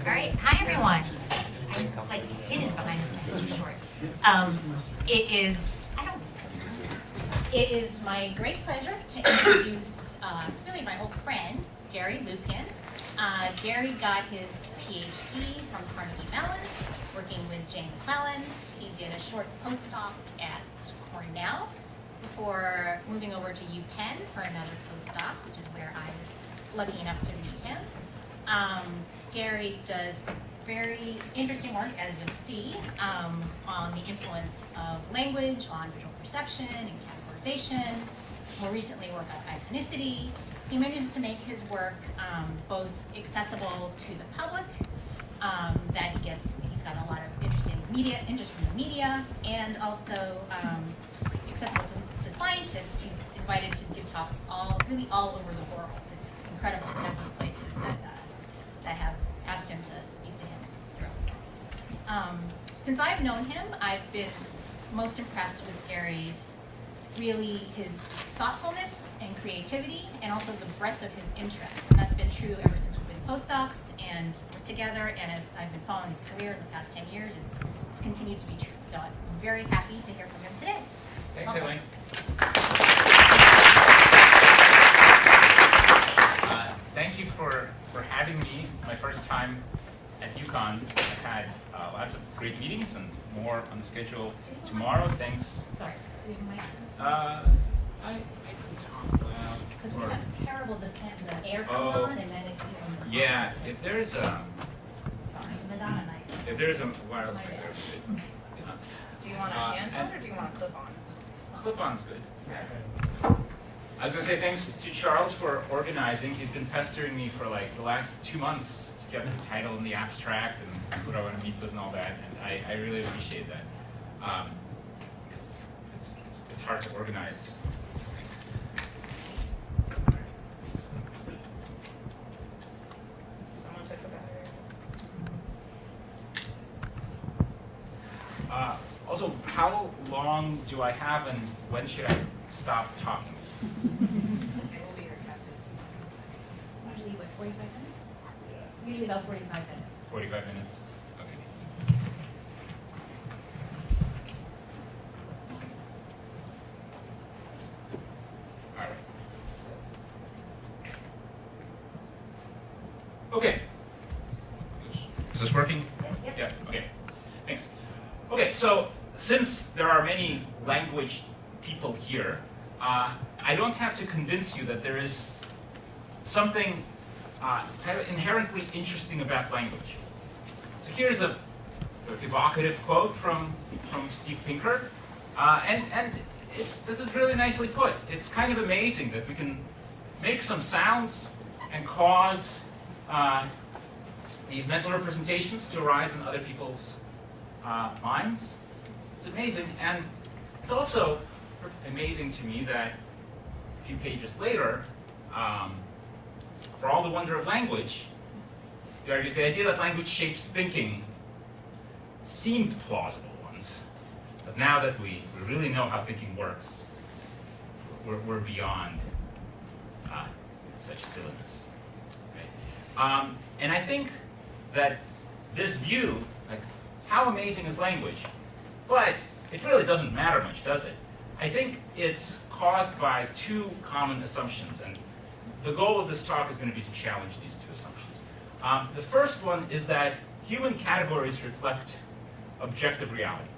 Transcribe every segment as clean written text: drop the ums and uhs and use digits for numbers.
All right, hi everyone. I'm like hidden behind this thing, too short. It is my great pleasure to introduce really my old friend, Gary Lupyan. Gary got his PhD from Carnegie Mellon, working with Jane McClellan. He did a short postdoc at Cornell before moving over to UPenn for another postdoc, which is where I was lucky enough to meet him. Gary does very interesting work, as you'll see, on the influence of language on visual perception and categorization. More recently, work on iconicity. He manages to make his work both accessible to the public, he's got a lot of interest from the media, and also accessible to scientists. He's invited to give talks all over the world. It's incredible the number of places that have asked him to speak to him throughout the world. Since I've known him, I've been most impressed with Gary's his thoughtfulness and creativity, and also the breadth of his interests. And that's been true ever since we've been postdocs and worked together, and as I've been following his career in the past 10 years, it's continued to be true. So I'm very happy to hear from him today. Thanks, Elaine. Thank you for having me. It's my first time at UConn. I've had lots of great meetings and more on the schedule tomorrow. Thanks. Sorry, do you have a mic? I can talk loud. Because we have a terrible descent. The air comes on and then it becomes yeah, if there's a sorry, Madonna and I. if there's a wireless mic there, Do you want a handheld or do you want a clip-on? clip-on's good. I was going to say thanks to Charles for organizing. He's been pestering me for like the last 2 months to get the title and the abstract and who I want to meet with and all that, and I really appreciate that. Because it's hard to organize these things. Someone check the battery. Also, how long do I have and when should I stop talking? They will be your captives. Usually, what, 45 minutes? Usually about 45 minutes. 45 minutes? Okay. All right. Okay. Is this working? Yep. Yeah, okay. Thanks. Okay, so since there are many language people here, I don't have to convince you that there is something kind of inherently interesting about language. So here's a evocative quote from Steve Pinker, and this is really nicely put. It's kind of amazing that we can make some sounds and cause these mental representations to arise in other people's minds. It's amazing, and it's also amazing to me that a few pages later, for all the wonder of language, he argues the idea that language shapes thinking seemed plausible once, but now that we really know how thinking works, we're beyond such silliness. Okay? And I think that this view, like, how amazing is language? But it really doesn't matter much, does it? I think it's caused by two common assumptions, and the goal of this talk is going to be to challenge these two assumptions. The first one is that human categories reflect objective reality,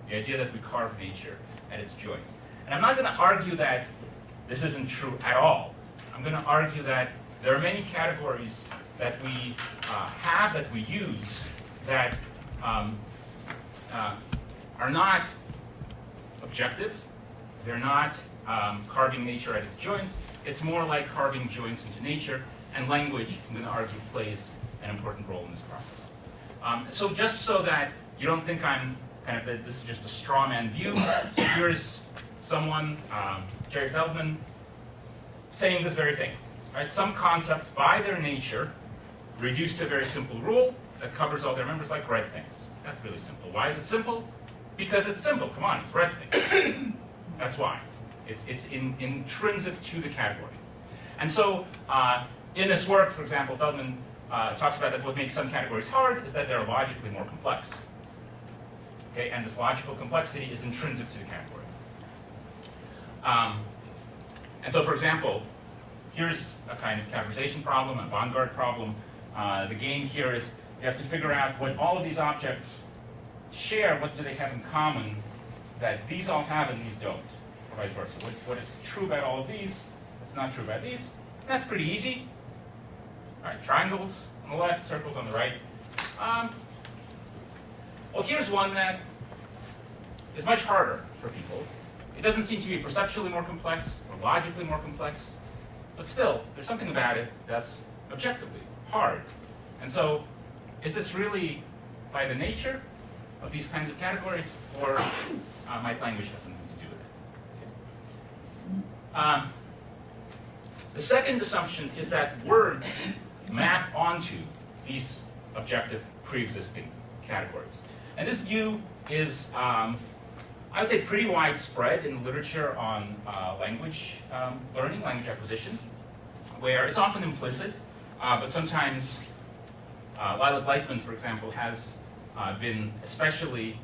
the idea that we carve nature at its joints. And I'm not going to argue that this isn't true at all. I'm going to argue that there are many categories that we have, that we use, that are not objective. They're not carving nature at its joints. It's more like carving joints into nature, and language, I'm going to argue, plays an important role in this process. So just so that you don't think I'm kind of that this is just a straw man view, so here's someone, Jerry Feldman, saying this very thing. Right? Some concepts, by their nature, reduce to a very simple rule that covers all their members, like red things. That's really simple. Why is it simple? Because it's simple. Come on, it's red things. That's why. It's intrinsic to the category. And so in this work, for example, Feldman talks about that what makes some categories hard is that they're logically more complex. Okay, and this logical complexity is intrinsic to the category. And so, for example, here's a kind of categorization problem, a vanguard problem. The game here is you have to figure out what all of these objects share, what do they have in common that these all have and these don't, or vice versa. What is true about all of these, that's not true about these. That's pretty easy. All right, triangles on the left, circles on the right. Well, here's one that is much harder for people. It doesn't seem to be perceptually more complex or logically more complex, but still, there's something about it that's objectively hard. And so, is this really by the nature of these kinds of categories, or might language have something to do with it? Okay. The second assumption is that words map onto these objective pre-existing categories. And this view is, I would say, pretty widespread in the literature on language learning, language acquisition, where it's often implicit, but sometimes Lila Gleitman, for example, has been especially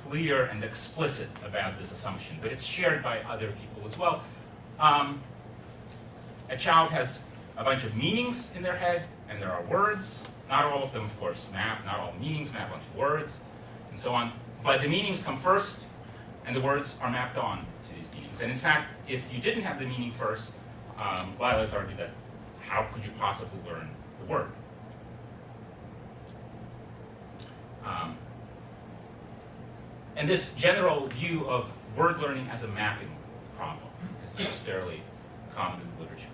clear and explicit about this assumption, but it's shared by other people as well. A child has a bunch of meanings in their head, and there are words. Not all of them, of course, map. Not all meanings map onto words, and so on. But the meanings come first, and the words are mapped on to these meanings. And in fact, if you didn't have the meaning first, Lila has argued that how could you possibly learn the word? And this general view of word learning as a mapping problem is just fairly common in the literature.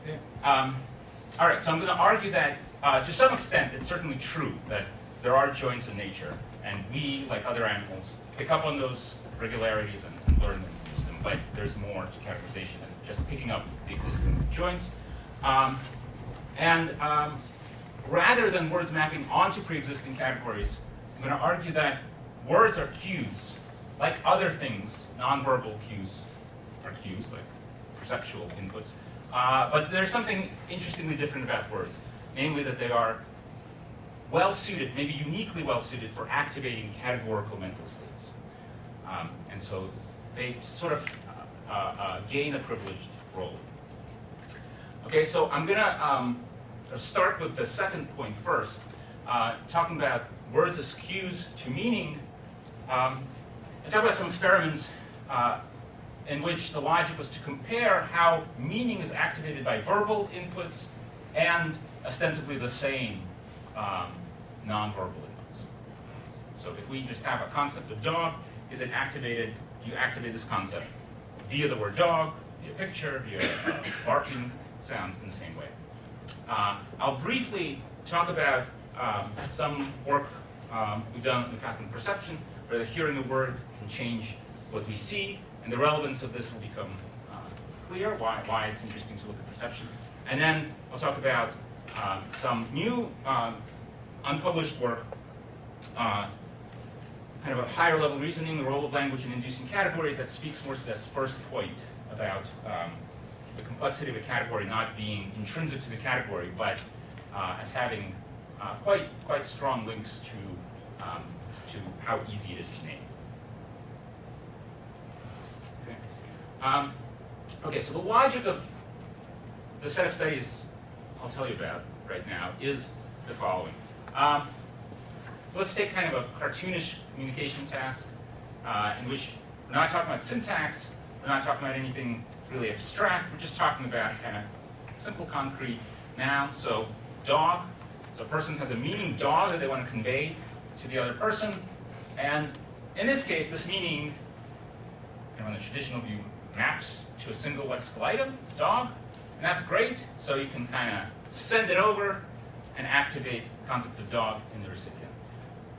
Okay. All right, so I'm going to argue that to some extent it's certainly true that there are joints in nature, and we, like other animals, pick up on those regularities and learn them and use them, but there's more to categorization than just picking up the existing joints. Rather than words mapping onto pre-existing categories, I'm going to argue that words are cues, like other things. Nonverbal cues are cues, like perceptual inputs. But there's something interestingly different about words, namely that they are well-suited, maybe uniquely well-suited for activating categorical mental states. And so they sort of gain a privileged role. Okay, so I'm going to start with the second point first, talking about words as cues to meaning, and talk about some experiments in which the logic was to compare how meaning is activated by verbal inputs and ostensibly the same nonverbal inputs. So if we just have a concept of dog, is it activated, do you activate this concept via the word dog, via picture, via barking sound in the same way? I'll briefly talk about some work we've done in the past in perception, where the hearing a word can change what we see, and the relevance of this will become clear, why it's interesting to look at perception. And then I'll talk about some new unpublished work, kind of a higher level reasoning, the role of language in inducing categories, that speaks more to this first point about the complexity of a category not being intrinsic to the category, but as having quite strong links to how easy it is to name. Okay. Okay, so the logic of the set of studies I'll tell you about right now is the following. Let's take kind of a cartoonish communication task in which we're not talking about syntax, we're not talking about anything really abstract, we're just talking about kind of simple, concrete noun. So dog, so a person has a meaning dog that they want to convey to the other person, and in this case, this meaning, on the traditional view, maps to a single lexical item, dog, and that's great, so you can kind of send it over and activate the concept of dog in the recipient.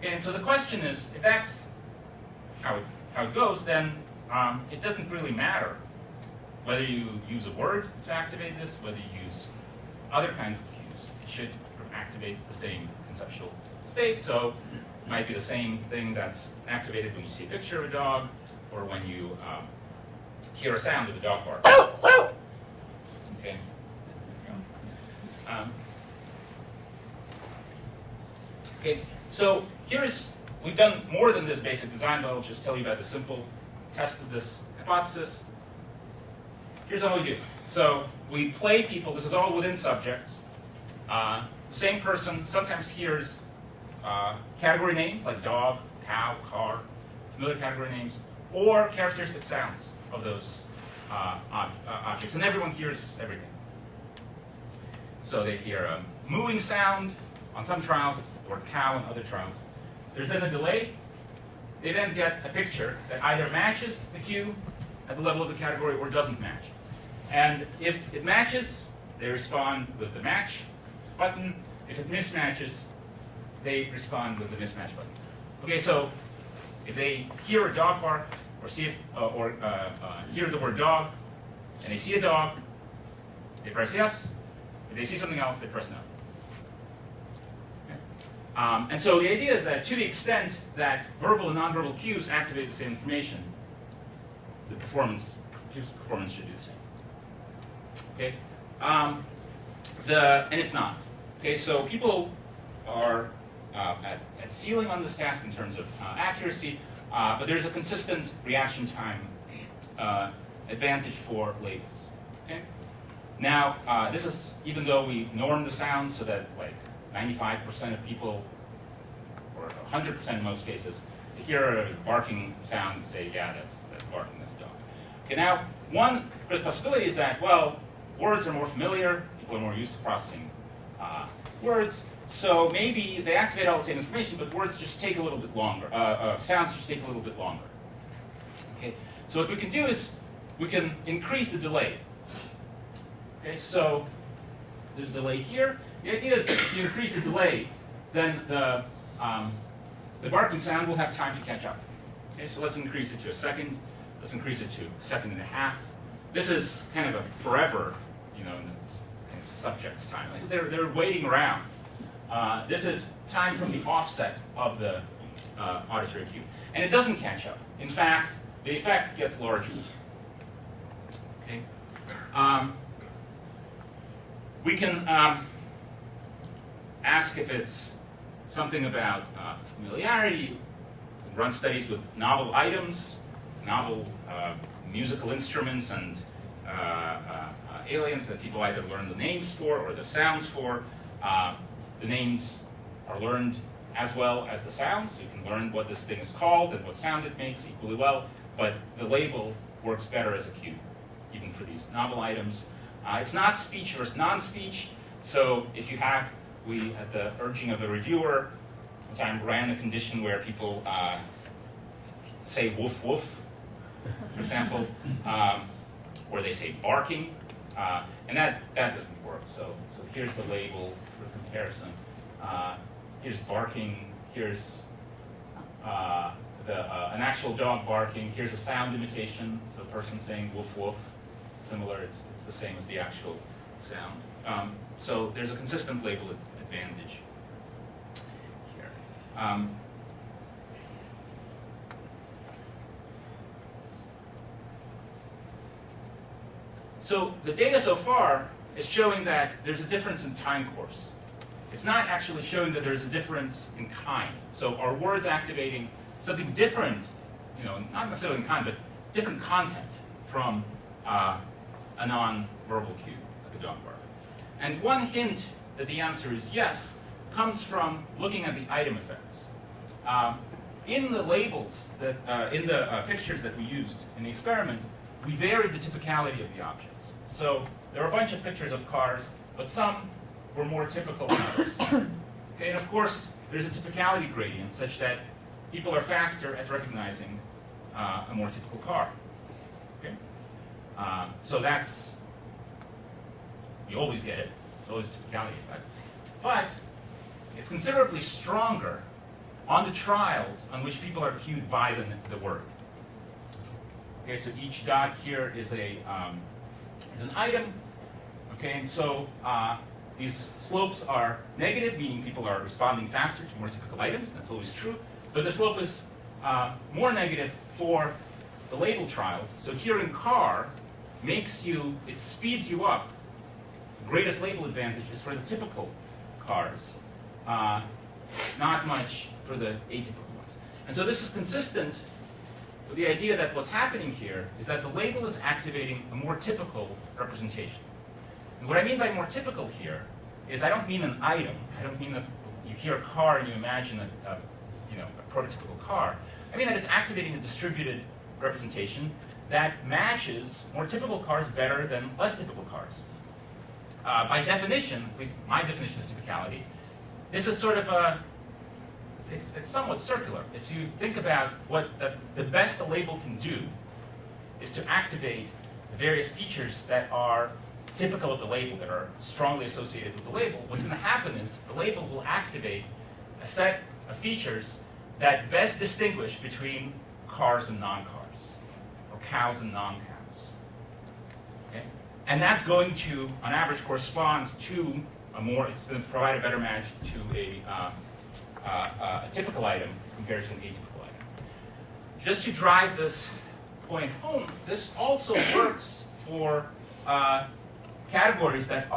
Okay, and so the question is, if that's how it goes, then it doesn't really matter whether you use a word to activate this, whether you use other kinds of cues. It should activate the same conceptual state, so it might be the same thing that's activated when you see a picture of a dog, or when you hear a sound of a dog bark. Okay. Okay, so we've done more than this basic design, but I'll just tell you about the simple test of this hypothesis. Here's how we do. So we play people, this is all within subjects. Same person sometimes hears category names like dog, cow, car, familiar category names, or characteristic sounds of those objects, and everyone hears everything. So they hear a mooing sound on some trials, or cow in other trials. There's then a delay. They then get a picture that either matches the cue at the level of the category or doesn't match. And if it matches, they respond with the match button. If it mismatches, they respond with the mismatch button. Okay, so if they hear a dog bark or see it, hear the word dog, and they see a dog, they press yes. If they see something else, they press no. Okay. And so the idea is that to the extent that verbal and nonverbal cues activate the same information, the performance should be the same. Okay, and it's not. Okay, so people are at ceiling on this task in terms of accuracy, but there's a consistent reaction time advantage for labels. Okay, now this is even though we norm the sounds so that like 95% of people, or 100% in most cases, hear a barking sound and say, yeah, that's barking, that's a dog. Okay, now one possibility is that, well, words are more familiar, people are more used to processing words, so maybe they activate all the same information, but words just take a little bit longer, sounds just take a little bit longer. Okay, so what we can do is we can increase the delay. Okay, so there's a delay here. The idea is that if you increase the delay, then the barking sound will have time to catch up. Okay, so let's increase it to a second. Let's increase it to a second and a half. This is kind of a forever, in the kind of subject's time. Like they're waiting around. This is time from the offset of the auditory cue. And it doesn't catch up. In fact, the effect gets larger. Okay? We can ask if it's something about familiarity, run studies with novel items, novel musical instruments and aliens that people either learn the names for or the sounds for. The names are learned as well as the sounds, so you can learn what this thing is called and what sound it makes equally well, but the label works better as a cue, even for these novel items. It's not speech versus non-speech, so if you have, at the urging of a reviewer, one time ran a condition where people say woof woof, for example, or they say barking, and that doesn't work. So here's the label for comparison. Here's barking. Here's an actual dog barking. Here's a sound imitation. So a person saying woof woof, similar. It's the same as the actual sound. So there's a consistent label advantage here. So the data so far is showing that there's a difference in time course. It's not actually showing that there's a difference in kind. So are words activating something different, not necessarily in kind, but different content from a non-verbal cue, like a dog bark. And one hint that the answer is yes comes from looking at the item effects. In the labels, in the pictures that we used in the experiment, we varied the typicality of the objects. So there are a bunch of pictures of cars, but some were more typical than others. Okay, and of course, there's a typicality gradient such that people are faster at recognizing a more typical car. Okay, so you always get it. It's always a typicality effect. But it's considerably stronger on the trials on which people are cued by the word. Okay, so each dot here is an item. Okay, and so these slopes are negative, meaning people are responding faster to more typical items. That's always true. But the slope is more negative for the label trials. So hearing car it speeds you up greatest label advantage is for the typical cars, not much for the atypical ones. And so this is consistent with the idea that what's happening here is that the label is activating a more typical representation. And what I mean by more typical here is I don't mean an item. I don't mean that you hear a car and you imagine a prototypical car. I mean that it's activating a distributed representation that matches more typical cars better than less typical cars. By definition, at least my definition of typicality, this is sort of it's somewhat circular. If you think about what the best a label can do is to activate the various features that are typical of the label, that are strongly associated with the label, what's going to happen is the label will activate a set of features that best distinguish between cars and non-cars, or cows and non-cows. Okay? And that's going to, on average, correspond to it's going to provide a better match to a typical item compared to an atypical item. Just to drive this point home, this also works for categories that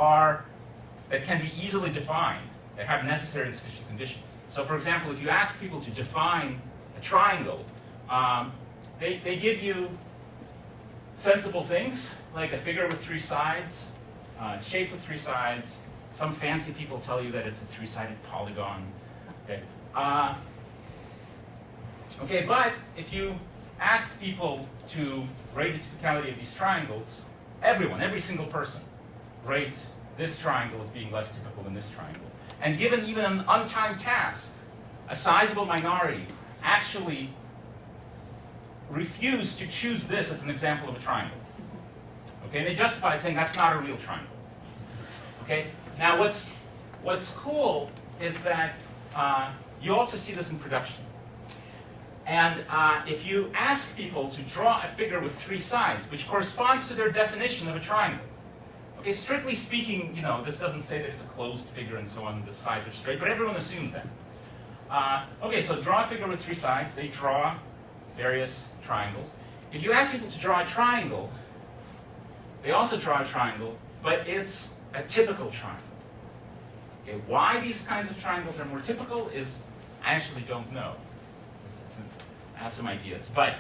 can be easily defined, that have necessary and sufficient conditions. So for example, if you ask people to define a triangle, they give you sensible things, like a figure with 3 sides, shape with 3 sides. Some fancy people tell you that it's a 3-sided polygon. Okay, but if you ask people to rate the typicality of these triangles, every single person rates this triangle as being less typical than this triangle. And given even an untimed task, a sizable minority actually refuse to choose this as an example of a triangle. Okay, and they justify it saying that's not a real triangle. Okay, now what's cool is that you also see this in production. And if you ask people to draw a figure with 3 sides, which corresponds to their definition of a triangle, okay, strictly speaking, this doesn't say that it's a closed figure and so on, the sides are straight, but everyone assumes that. Okay, so draw a figure with 3 sides, they draw various triangles. If you ask people to draw a triangle, they also draw a triangle, but it's a typical triangle. Okay, why these kinds of triangles are more typical is, I actually don't know. I have some ideas, but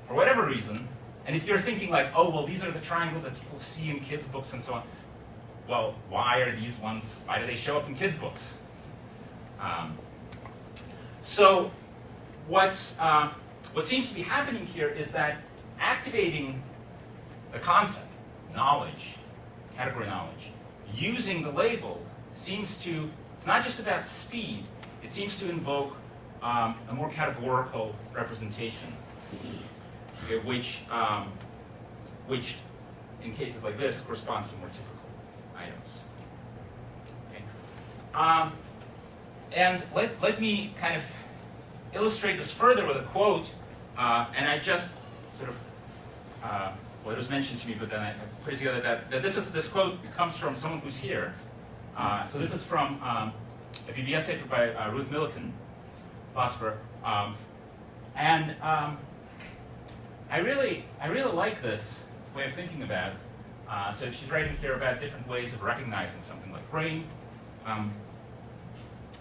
for whatever reason, and if you're thinking like, oh, well, these are the triangles that people see in kids' books and so on, well, why are these ones, why do they show up in kids' books? So what seems to be happening here is that activating the concept, knowledge, category knowledge, using the label seems to, it's not just about speed, it seems to invoke a more categorical representation, okay, which in cases like this corresponds to more typical items. Okay. And let me kind of illustrate this further with a quote, and I just sort of, well, it was mentioned to me, but then I put it together that this quote comes from someone who's here. So this is from a PBS paper by Ruth Millikan, philosopher, and I really like this way of thinking about it. So she's writing here about different ways of recognizing something like rain.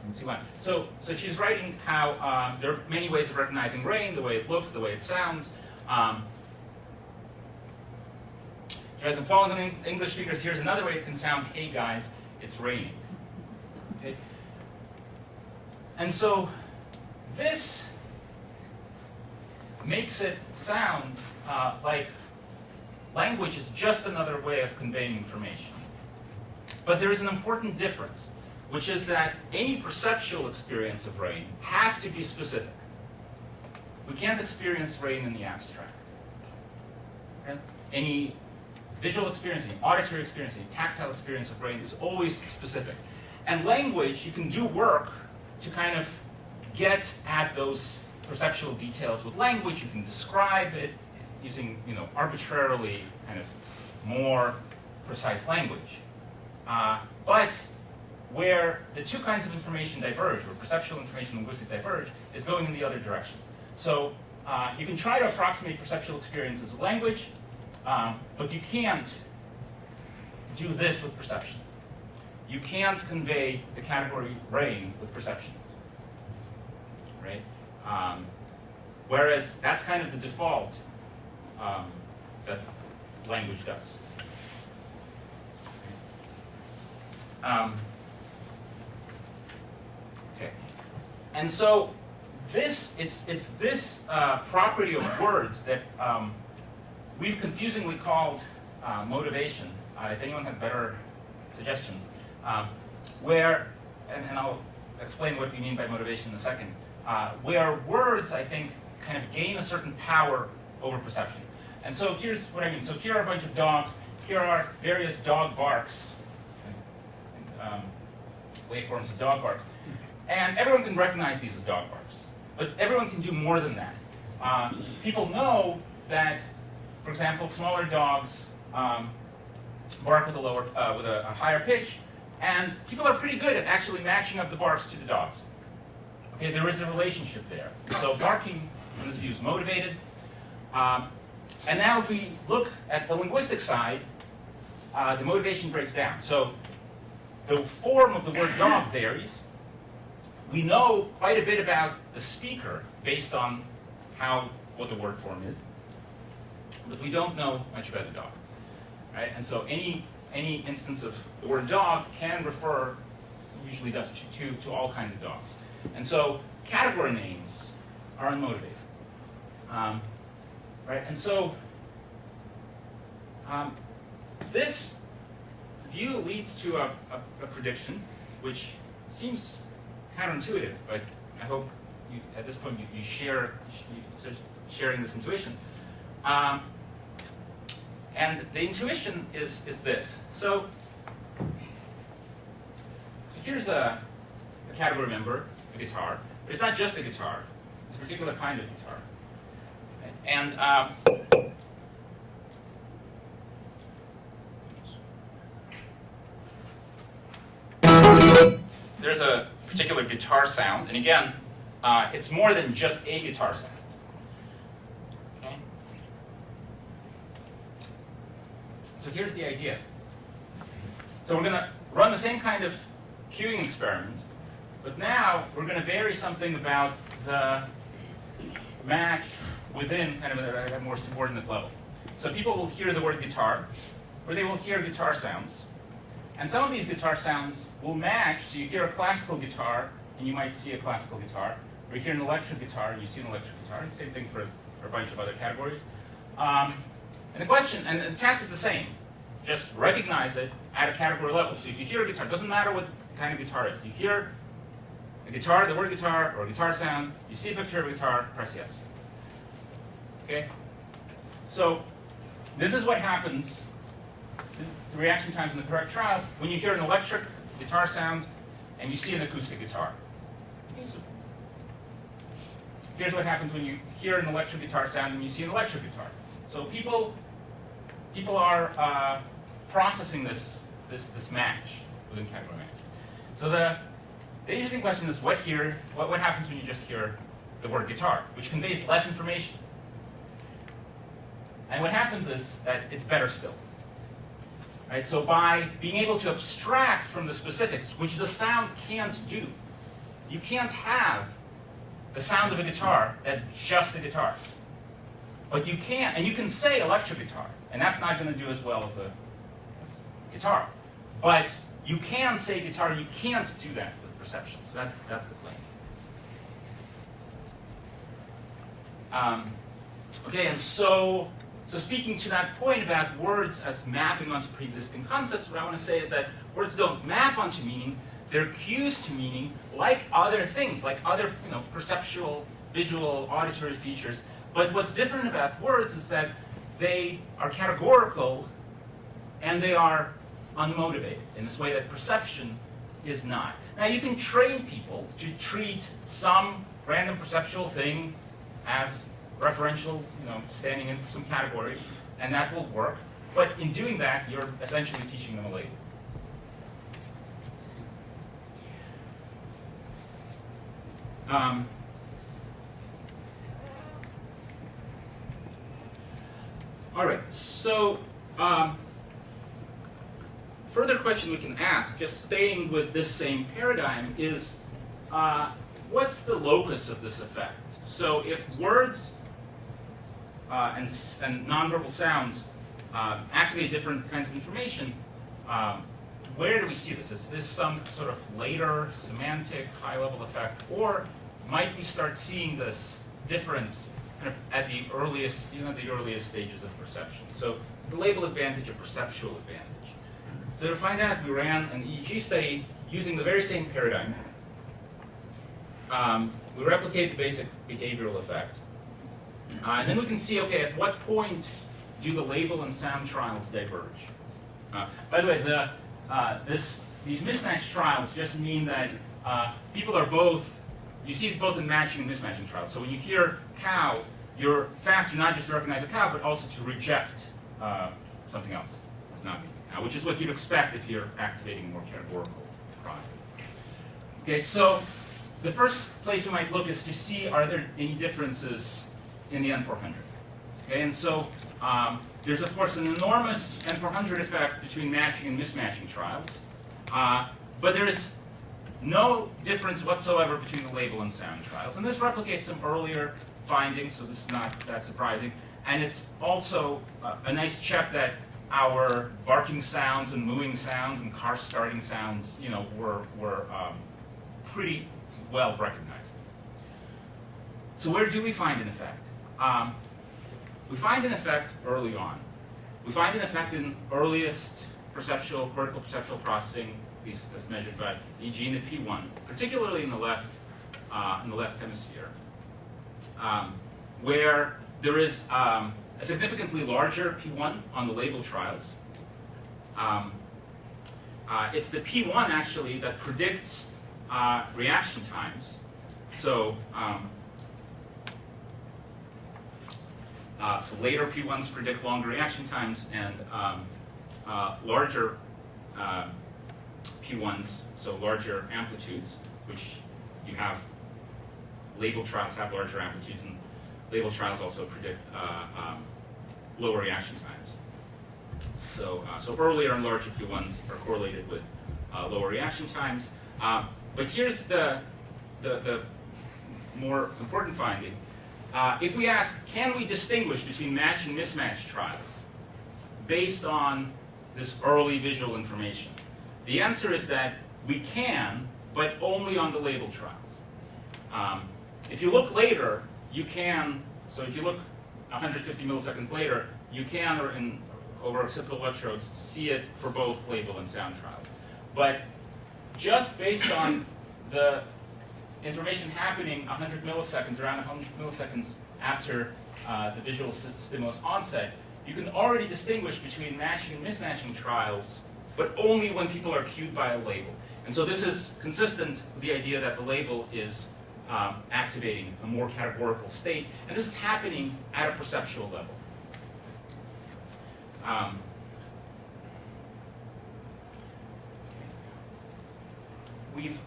Let's see what. So she's writing how there are many ways of recognizing rain: the way it looks, the way it sounds. She has following English speakers. Here's another way it can sound: "Hey guys, it's raining." Okay. And so this makes it sound like language is just another way of conveying information. But there is an important difference, which is that any perceptual experience of rain has to be specific. We can't experience rain in the abstract. Okay? Any visual experience, any auditory experience, any tactile experience of rain is always specific. And language, you can do work to kind of get at those perceptual details with language. You can describe it using, arbitrarily kind of more precise language. But where the two kinds of information diverge, where perceptual information and linguistic diverge, is going in the other direction. So you can try to approximate perceptual experiences with language, but you can't do this with perception. you can't convey the category brain with perception, right? Whereas that's kind of the default that language does. Okay, and so it's this property of words that we've confusingly called motivation. If anyone has better suggestions, where, and I'll explain what we mean by motivation in a second, where words, I think, kind of gain a certain power over perception. And so here's what I mean. So here are a bunch of dogs. Here are various dog barks, waveforms of dog barks. And everyone can recognize these as dog barks. But everyone can do more than that. People know that, for example, smaller dogs bark with a higher pitch, and people are pretty good at actually matching up the barks to the dogs. Okay, there is a relationship there. So barking, in this view, is motivated. And now if we look at the linguistic side, the motivation breaks down. So the form of the word dog varies. We know quite a bit about the speaker based on what the word form is, but we don't know much about the dog, right? And so any instance of the word dog can refer, usually does, to all kinds of dogs. And so category names are unmotivated, right? And so this view leads to a prediction, which seems counterintuitive, but I hope you, at this point you share sharing this intuition. And the intuition is this. So here's a category member, a guitar. But it's not just a guitar. It's a particular kind of guitar. And there's a particular guitar sound. And again, it's more than just a guitar sound. Okay? So here's the idea. So we're going to run the same kind of cueing experiment, but now we're going to vary something about the match within kind of a more subordinate level. So people will hear the word guitar, or they will hear guitar sounds. And some of these guitar sounds will match. So you hear a classical guitar, and you might see a classical guitar. Or you hear an electric guitar, and you see an electric guitar. Same thing for a bunch of other categories. And the question, and the task is the same. Just recognize it at a category level. So if you hear a guitar, it doesn't matter what kind of guitar it is. You hear a guitar, the word guitar, or a guitar sound, you see a picture of a guitar, press yes. Okay? So this is what happens, this is the reaction times in the correct trials, when you hear an electric guitar sound and you see an acoustic guitar. Okay, so here's what happens when you hear an electric guitar sound and you see an electric guitar. So people are processing this match within category match. So the interesting question is what happens when you just hear the word guitar, which conveys less information. And what happens is that it's better still. Right? So by being able to abstract from the specifics, which the sound can't do, you can't have the sound of a guitar that's just a guitar. But you can, and you can say electric guitar, and that's not going to do as well as guitar. But you can say guitar, you can't do that with perception. So that's the claim. Okay, and so speaking to that point about words as mapping onto pre-existing concepts, what I want to say is that words don't map onto meaning, they're cues to meaning like other things, like other perceptual, visual, auditory features. But what's different about words is that they are categorical and they are unmotivated in this way that perception is not. Now you can train people to treat some random perceptual thing as referential, standing in for some category, and that will work. But in doing that, you're essentially teaching them a label. All right, so further question we can ask, just staying with this same paradigm, is what's the locus of this effect? So if words and nonverbal sounds activate different kinds of information, where do we see this? Is this some sort of later semantic high-level effect, or might we start seeing this difference kind of at the earliest, the earliest stages of perception? So it's the label advantage or perceptual advantage. So to find out, we ran an EEG study using the very same paradigm. We replicate the basic behavioral effect. And then we can see, okay, at what point do the label and sound trials diverge? By the way, these mismatch trials just mean that people are both, you see it both in matching and mismatching trials. So when you hear cow, you're faster not just to recognize a cow, but also to reject something else as not being a cow, which is what you'd expect if you're activating a more categorical product. Okay, so the first place we might look is to see, are there any differences in the N400? Okay, and so there's, of course, an enormous N400 effect between matching and mismatching trials, but there is no difference whatsoever between the label and sound trials. And this replicates some earlier findings, so this is not that surprising. And it's also a nice check that our barking sounds and mooing sounds and car starting sounds, were pretty well recognized. So where do we find an effect? We find an effect early on. We find an effect in earliest cortical perceptual processing, at least as measured by EEG in the P1, particularly in the left hemisphere, where there is a significantly larger P1 on the label trials. It's the P1 actually that predicts reaction times. So, so later P1s predict longer reaction times, and larger P1s, so larger amplitudes, which you have, label trials have larger amplitudes, and label trials also predict lower reaction times. So, so earlier and larger P1s are correlated with lower reaction times. But here's the more important finding. If we ask, can we distinguish between match and mismatch trials based on this early visual information? The answer is that we can, but only on the label trials. If you look later, you can, so if you look 150 milliseconds later, you can, or over occipital electrodes, see it for both label and sound trials. But just based on the information happening 100 milliseconds, around 100 milliseconds after the visual stimulus onset, you can already distinguish between matching and mismatching trials, but only when people are cued by a label. And so this is consistent with the idea that the label is activating a more categorical state, and this is happening at a perceptual level. We've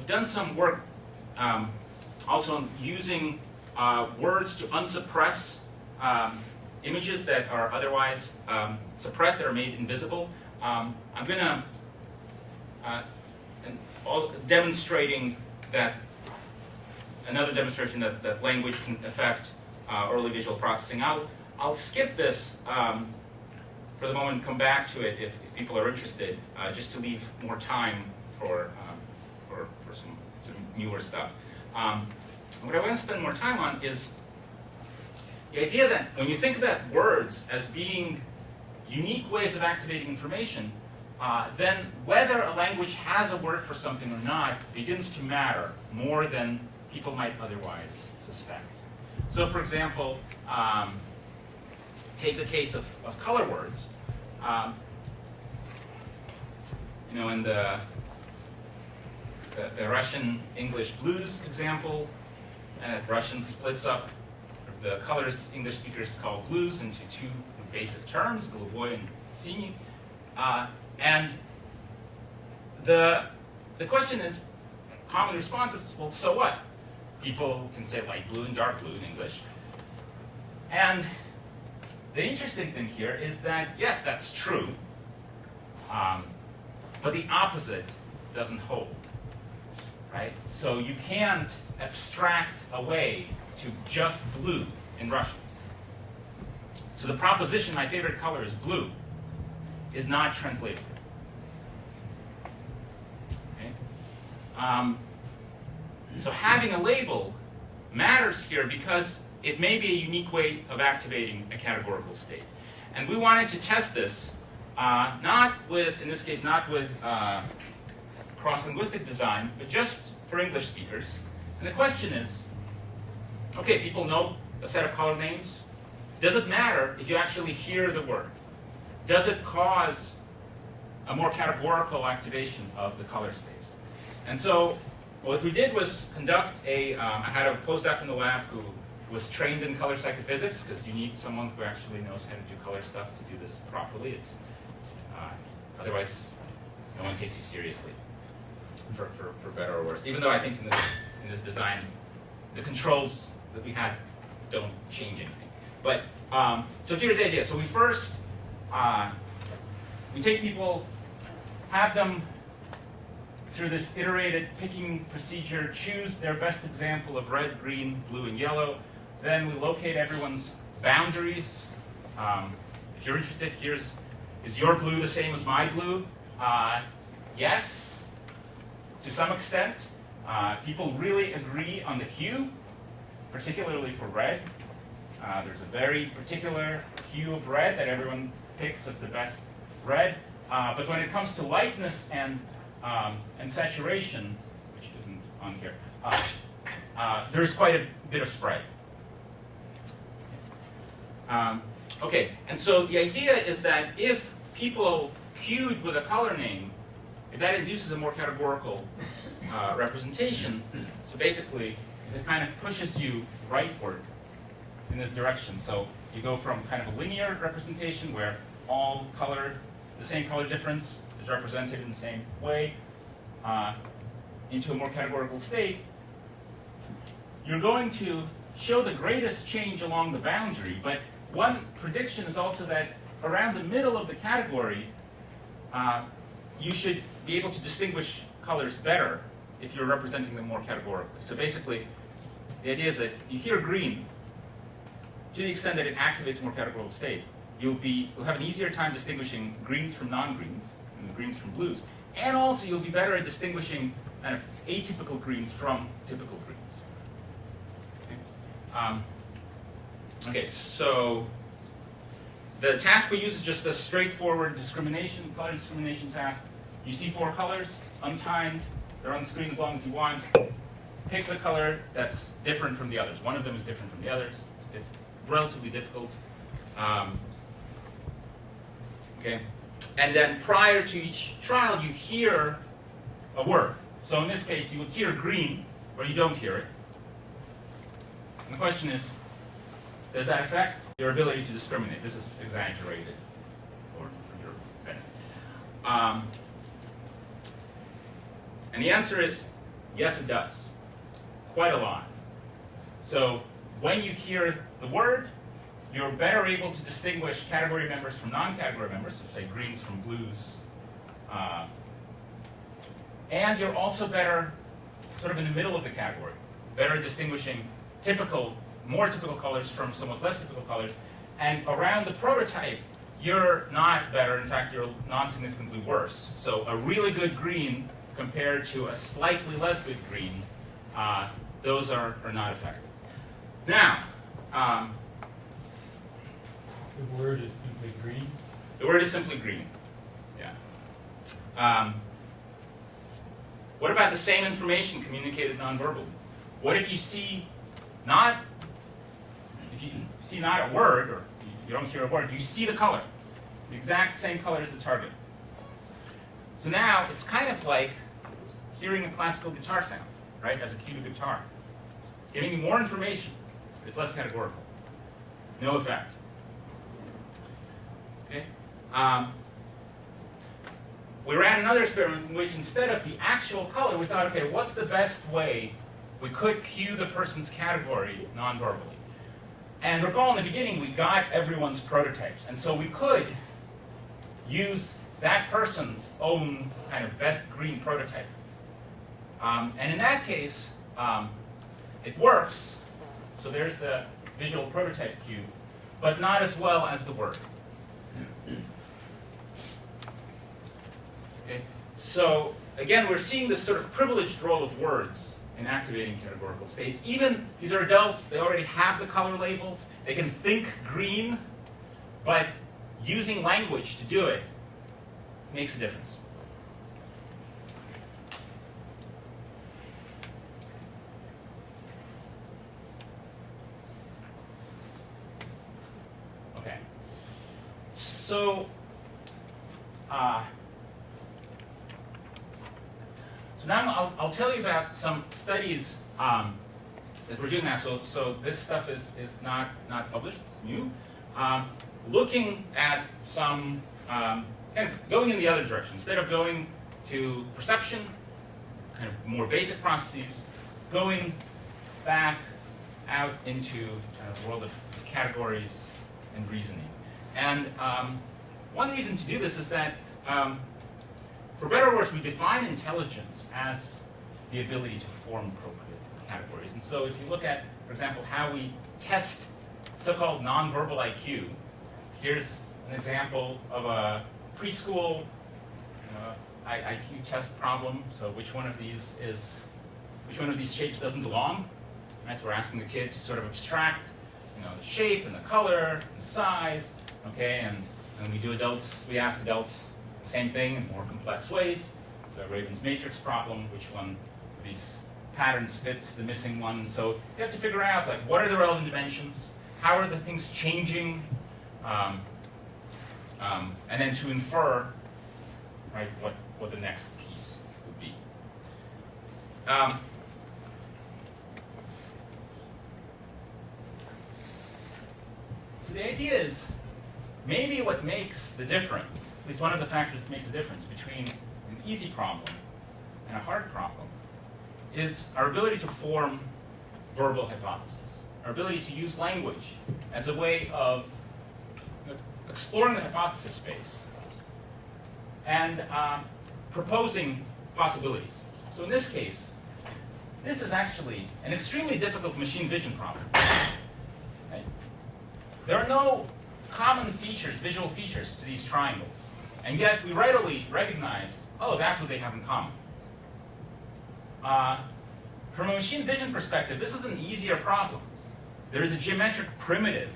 done some work also on using words to unsuppress images that are otherwise suppressed, that are made invisible. I'm going to demonstrating that, another demonstration that language can affect early visual processing. I'll skip this for the moment and come back to it if people are interested, just to leave more time for some newer stuff. What I want to spend more time on is the idea that when you think about words as being unique ways of activating information, then whether a language has a word for something or not begins to matter more than people might otherwise suspect. So for example, take the case of color words. In the Russian English blues example, Russian splits up the colors English speakers call blues into two basic terms, голубой and синий. And the question is, common response is, well, so what? People can say light blue and dark blue in English. And the interesting thing here is that, yes, that's true, but the opposite doesn't hold, right? So you can't abstract away to just blue in Russian. So the proposition, my favorite color is blue, is not translatable. Okay? So having a label matters here because it may be a unique way of activating a categorical state. And we wanted to test this, not with, in this case, not with cross-linguistic design, but just for English speakers. And the question is, okay, people know a set of color names. Does it matter if you actually hear the word? Does it cause a more categorical activation of the color space? And so what we did was conduct I had a postdoc in the lab who was trained in color psychophysics, because you need someone who actually knows how to do color stuff to do this properly. It's otherwise, no one takes you seriously, for better or worse. Even though I think in this design, the controls that we had don't change anything. But so here's the idea. So we first we take people, have them through this iterated picking procedure, choose their best example of red, green, blue, and yellow. Then we locate everyone's boundaries. If you're interested, is your blue the same as my blue? Yes, to some extent. People really agree on the hue, particularly for red. There's a very particular hue of red that everyone picks as the best red. But when it comes to lightness and saturation, which isn't on here, there's quite a bit of spread. Okay, and so the idea is that if people cued with a color name, if that induces a more categorical representation, so basically it kind of pushes you rightward in this direction. So you go from kind of a linear representation where all color, the same color difference is represented in the same way, into a more categorical state. You're going to show the greatest change along the boundary, but one prediction is also that around the middle of the category, you should be able to distinguish colors better if you're representing them more categorically. So basically, the idea is that if you hear green, to the extent that it activates a more categorical state, you'll have an easier time distinguishing greens from non-greens and greens from blues. And also you'll be better at distinguishing kind of atypical greens from typical greens. Okay, okay, so the task we use is just a straightforward discrimination, color discrimination task. You see 4 colors, it's untimed, they're on the screen as long as you want. Pick the color that's different from the others. One of them is different from the others. It's relatively difficult. Okay, and then prior to each trial, you hear a word. So in this case, you would hear green, or you don't hear it. And the question is, does that affect your ability to discriminate? This is exaggerated for your benefit. And the answer is, yes, it does. Quite a lot. So when you hear the word, you're better able to distinguish category members from non-category members, so say greens from blues. And you're also better sort of in the middle of the category, better at distinguishing more typical colors from somewhat less typical colors. And around the prototype, you're not better. In fact, you're non-significantly worse. So a really good green compared to a slightly less good green, those are not effective. Now, the word is simply green? The word is simply green, yeah. What about the same information communicated non-verbally? What if you see not a word, or you don't hear a word, you see the color, the exact same color as the target. So now it's kind of like hearing a classical guitar sound, right, as a cue to guitar. It's giving you more information, but it's less categorical. No effect. Okay? We ran another experiment in which instead of the actual color, we thought, okay, what's the best way we could cue the person's category non-verbally? And recall in the beginning, we got everyone's prototypes. And so we could use that person's own kind of best green prototype. And in that case, it works. So there's the visual prototype cube, but not as well as the word. Okay. So again, we're seeing this sort of privileged role of words in activating categorical states. Even these are adults, they already have the color labels, they can think green, but using language to do it makes a difference. Okay. So now I'll tell you about some studies that we're doing now. So this stuff is not published, it's new. Looking at some, kind of going in the other direction. Instead of going to perception, kind of more basic processes, going back out into the world of categories and reasoning. And one reason to do this is that for better or worse, we define intelligence as the ability to form appropriate categories. And so if you look at, for example, how we test so-called nonverbal IQ, here's an example of a preschool IQ test problem. So which one of these shapes doesn't belong? Right, so we're asking the kid to sort of abstract, the shape and the color and the size, okay? And we ask adults the same thing in more complex ways. So Raven's matrix problem, which one of these patterns fits the missing one? So you have to figure out, like, what are the relevant dimensions? How are the things changing? And then to infer, right, what the next piece would be. So the idea is, maybe what makes the difference, at least one of the factors that makes the difference between an easy problem and a hard problem, is our ability to form verbal hypotheses, our ability to use language as a way of exploring the hypothesis space and proposing possibilities. So in this case, this is actually an extremely difficult machine vision problem. Okay? There are no common features, visual features to these triangles, and yet we readily recognize, oh, that's what they have in common. From a machine vision perspective, this is an easier problem. There is a geometric primitive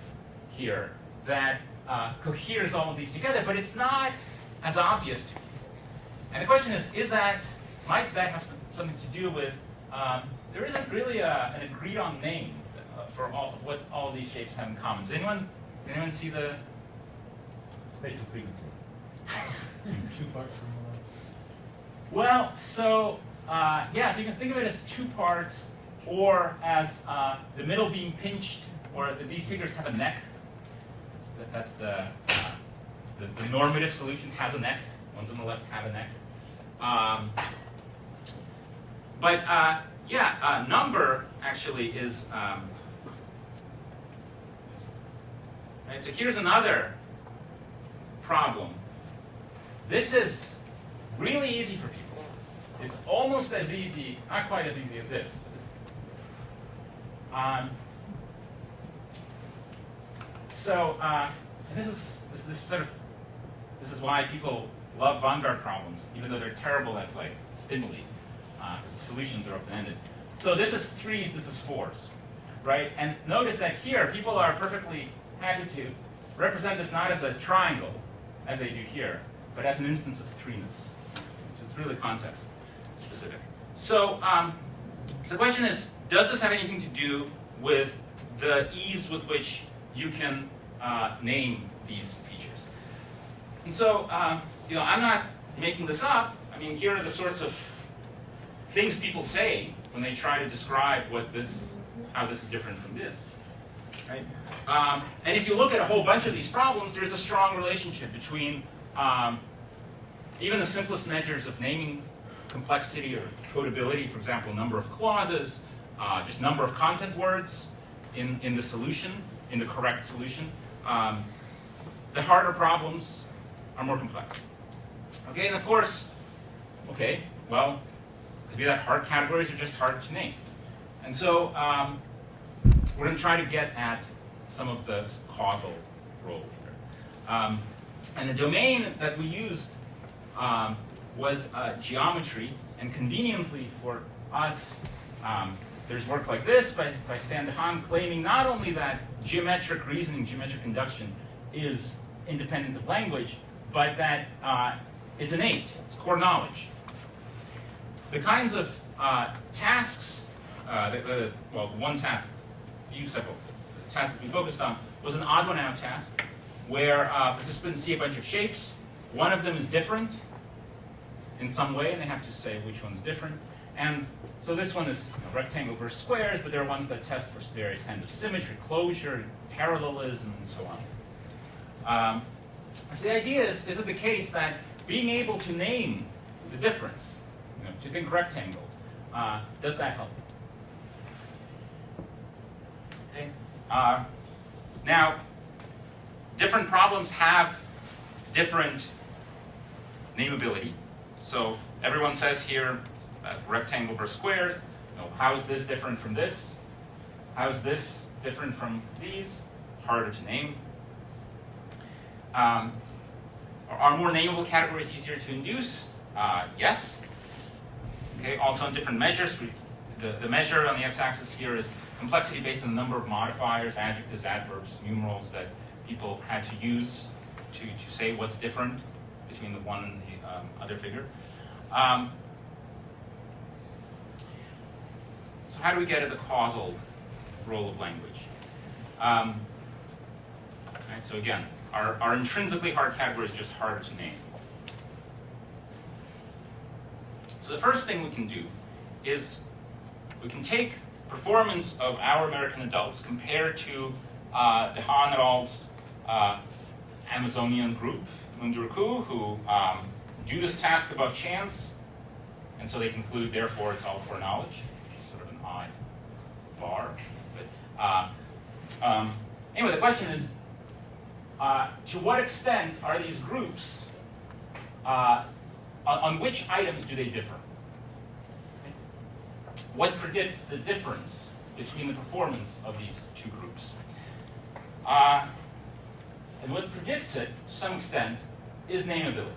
here that coheres all of these together, but it's not as obvious to people. And the question is might that have something to do with, there isn't really an agreed-on name for what all of these shapes have in common. Does anyone see the spatial frequency? 2 parts from the Well, so so you can think of it as 2 parts, or as the middle being pinched, or these figures have a neck. That's the normative solution has a neck. Ones on the left have a neck. Number actually is right. So here's another problem. This is really easy for people. It's almost as easy, not quite as easy as this. And this is why people love Vanguard problems, even though they're terrible as like stimuli, because the solutions are open-ended. So this is 3s, this is 4s, right? And notice that here, people are perfectly happy to represent this not as a triangle, as they do here, but as an instance of 3ness. So it's really context specific. So, the question is, does this have anything to do with the ease with which you can name these features? And so, I'm not making this up. I mean, here are the sorts of things people say when they try to describe how this is different from this. Right? And if you look at a whole bunch of these problems, there's a strong relationship between even the simplest measures of naming complexity or codability, for example, number of clauses, just number of content words in the solution, in the correct solution. The harder problems are more complex. Okay, and of course, okay, well, it could be that hard categories are just hard to name. And so we're going to try to get at some of the causal role here. And the domain that we used was geometry, and conveniently for us, there's work like this by Stan DeHaan claiming not only that geometric reasoning, geometric induction is independent of language, but that it's innate, it's core knowledge. The kinds of tasks, one task, several tasks that we focused on was an odd one out task, where participants see a bunch of shapes. One of them is different in some way, and they have to say which one's different. And so this one is rectangle versus squares, but there are ones that test for various kinds of symmetry, closure, parallelism, and so on. So the idea is it the case that being able to name the difference, to think rectangle, does that help? Okay. Now, different problems have different nameability. So everyone says here, rectangle versus squares. How is this different from this? How is this different from these? Harder to name. Are more nameable categories easier to induce? Yes. Okay. Also in different measures. The measure on the x-axis here is complexity based on the number of modifiers, adjectives, adverbs, numerals that people had to use to say what's different between the one and the other figure. So how do we get at the causal role of language? Right, so again, our intrinsically hard category is just harder to name. So the first thing we can do is we can take performance of our American adults compared to DeHaan et al.'s Amazonian group, Munduruku, who do this task above chance, and so they conclude, therefore, it's all foreknowledge, which is sort of an odd bar. But anyway, the question is, to what extent are these groups, on which items do they differ? What predicts the difference between the performance of these two groups? And what predicts it, to some extent, is nameability.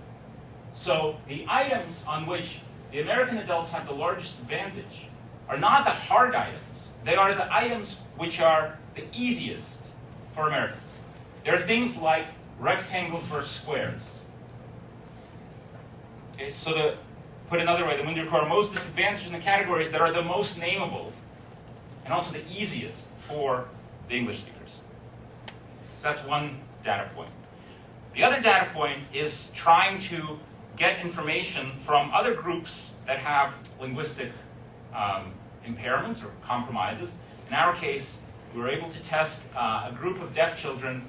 So the items on which the American adults have the largest advantage are not the hard items. They are the items which are the easiest for Americans. There are things like rectangles versus squares. Okay, so to put another way, the Munduruku are most disadvantaged in the categories that are the most nameable and also the easiest for the English speakers. So that's one data point. The other data point is trying to get information from other groups that have linguistic impairments or compromises. In our case, we were able to test a group of deaf children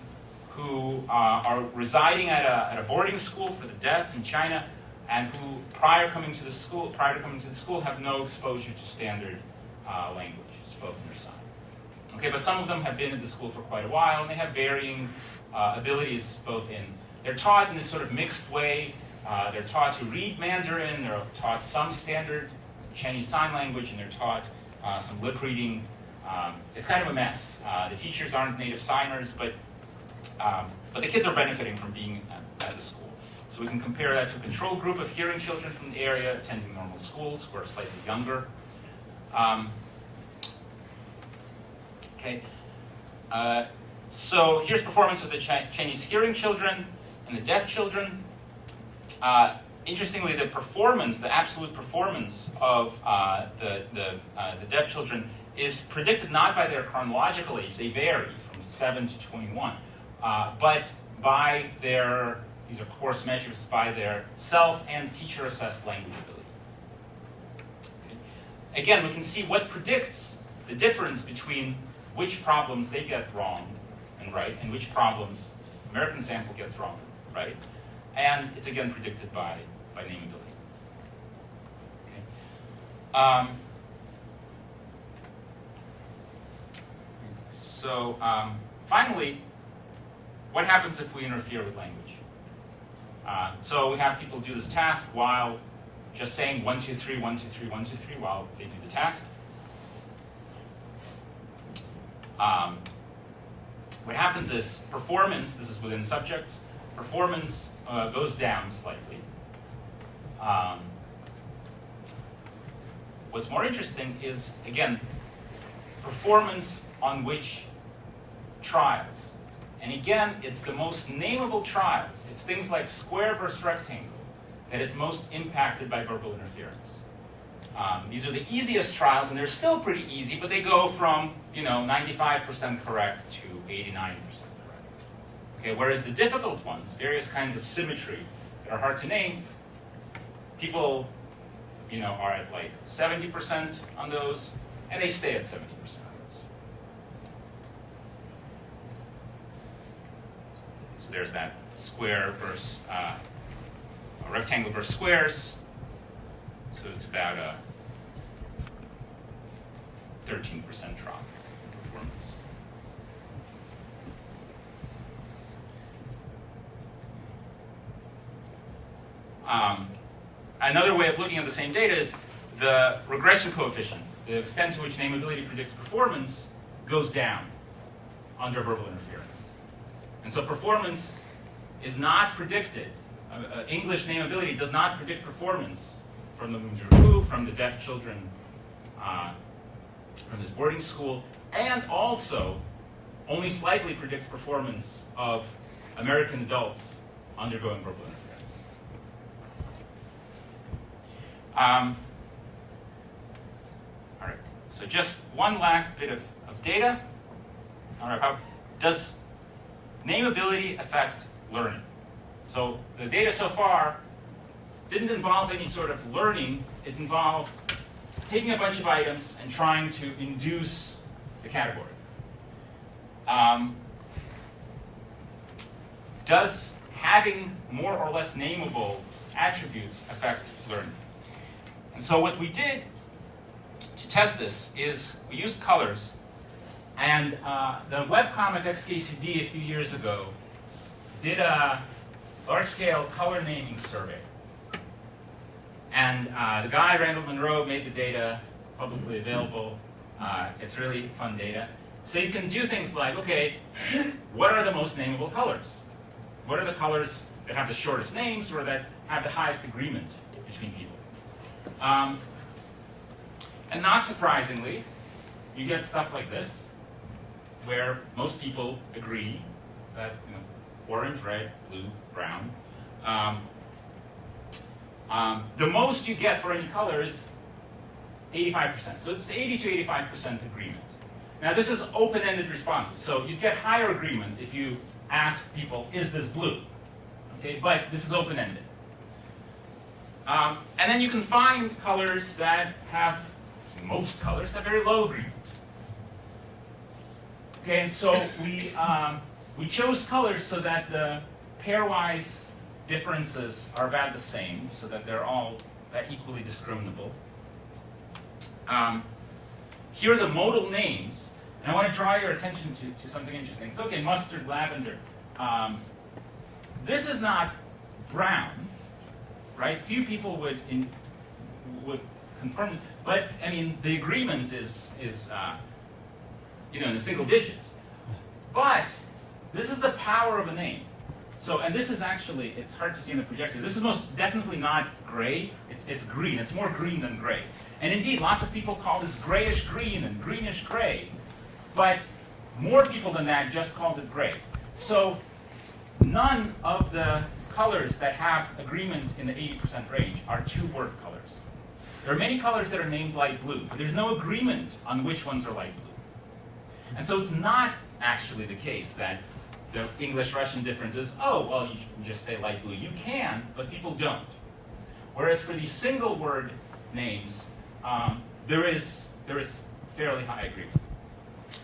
who are residing at a boarding school for the deaf in China, and who, prior to coming to the school, have no exposure to standard language spoken or signed. Okay, but some of them have been at the school for quite a while, and they have varying abilities, both in, they're taught in this sort of mixed way. They're taught to read Mandarin, they're taught some standard Chinese Sign Language, and they're taught some lip reading. It's kind of a mess. The teachers aren't native signers, but the kids are benefiting from being at the school. So we can compare that to a control group of hearing children from the area attending normal schools who are slightly younger. Okay. So here's performance of the Chinese hearing children and the deaf children. Interestingly, the performance, the absolute performance of the deaf children is predicted not by their chronological age. They vary from 7 to 21, but by their, these are coarse measures, by their self and teacher-assessed language ability. Okay. Again, we can see what predicts the difference between which problems they get wrong and right, and which problems American sample gets wrong and right. And it's again predicted by nameability. Okay. Finally, what happens if we interfere with language? So we have people do this task while just saying 1, 2, 3, 1, 2, 3, 1, 2, 3 while they do the task. What happens is performance, this is within subjects, performance goes down slightly. What's more interesting is, again, performance on which trials. And again, it's the most nameable trials. It's things like square versus rectangle that is most impacted by verbal interference. These are the easiest trials, and they're still pretty easy, but they go from 95% correct to 89% correct. Okay, whereas the difficult ones, various kinds of symmetry that are hard to name, people are at like 70% on those, and they stay at 70% on those. So there's that square versus rectangle versus squares. So it's about a 13% drop in performance. Another way of looking at the same data is the regression coefficient, the extent to which nameability predicts performance, goes down under verbal interference. And so performance is not predicted. English nameability does not predict performance from the Munjuru, from the deaf children, from this boarding school, and also only slightly predicts performance of American adults undergoing verbal interference. All right, so just one last bit of data. All right, how does nameability affect learning? So the data so far didn't involve any sort of learning. It involved taking a bunch of items and trying to induce the category. Does having more or less nameable attributes affect learning? And so what we did to test this is we used colors. And the webcomic XKCD a few years ago did a large-scale color naming survey. And the guy, Randall Monroe, made the data publicly available. It's really fun data. So you can do things like, okay, what are the most nameable colors? What are the colors that have the shortest names or that have the highest agreement between people? And not surprisingly, you get stuff like this, where most people agree that orange, red, blue, brown. The most you get for any color is 85%. So it's 80 to 85% agreement. Now this is open-ended responses. So you get higher agreement if you ask people, is this blue? Okay, but this is open-ended. And then you can find colors that have, most colors have very low agreement. Okay, and so we chose colors so that the pairwise differences are about the same, so that they're all equally discriminable. Here are the modal names, and I want to draw your attention to something interesting. So, okay, mustard, lavender. This is not brown, right? Few people would confirm this, but I mean the agreement is in the single digits. But this is the power of a name. So, and this is actually, it's hard to see in the projector. This is most definitely not gray. It's green. It's more green than gray. And indeed, lots of people call this grayish green and greenish gray. But more people than that just called it gray. So none of the colors that have agreement in the 80% range are two-word colors. There are many colors that are named light blue, but there's no agreement on which ones are light blue. And so it's not actually the case that the English-Russian difference is, oh, well, you can just say light blue. You can, but people don't. Whereas for these single-word names, there is fairly high agreement.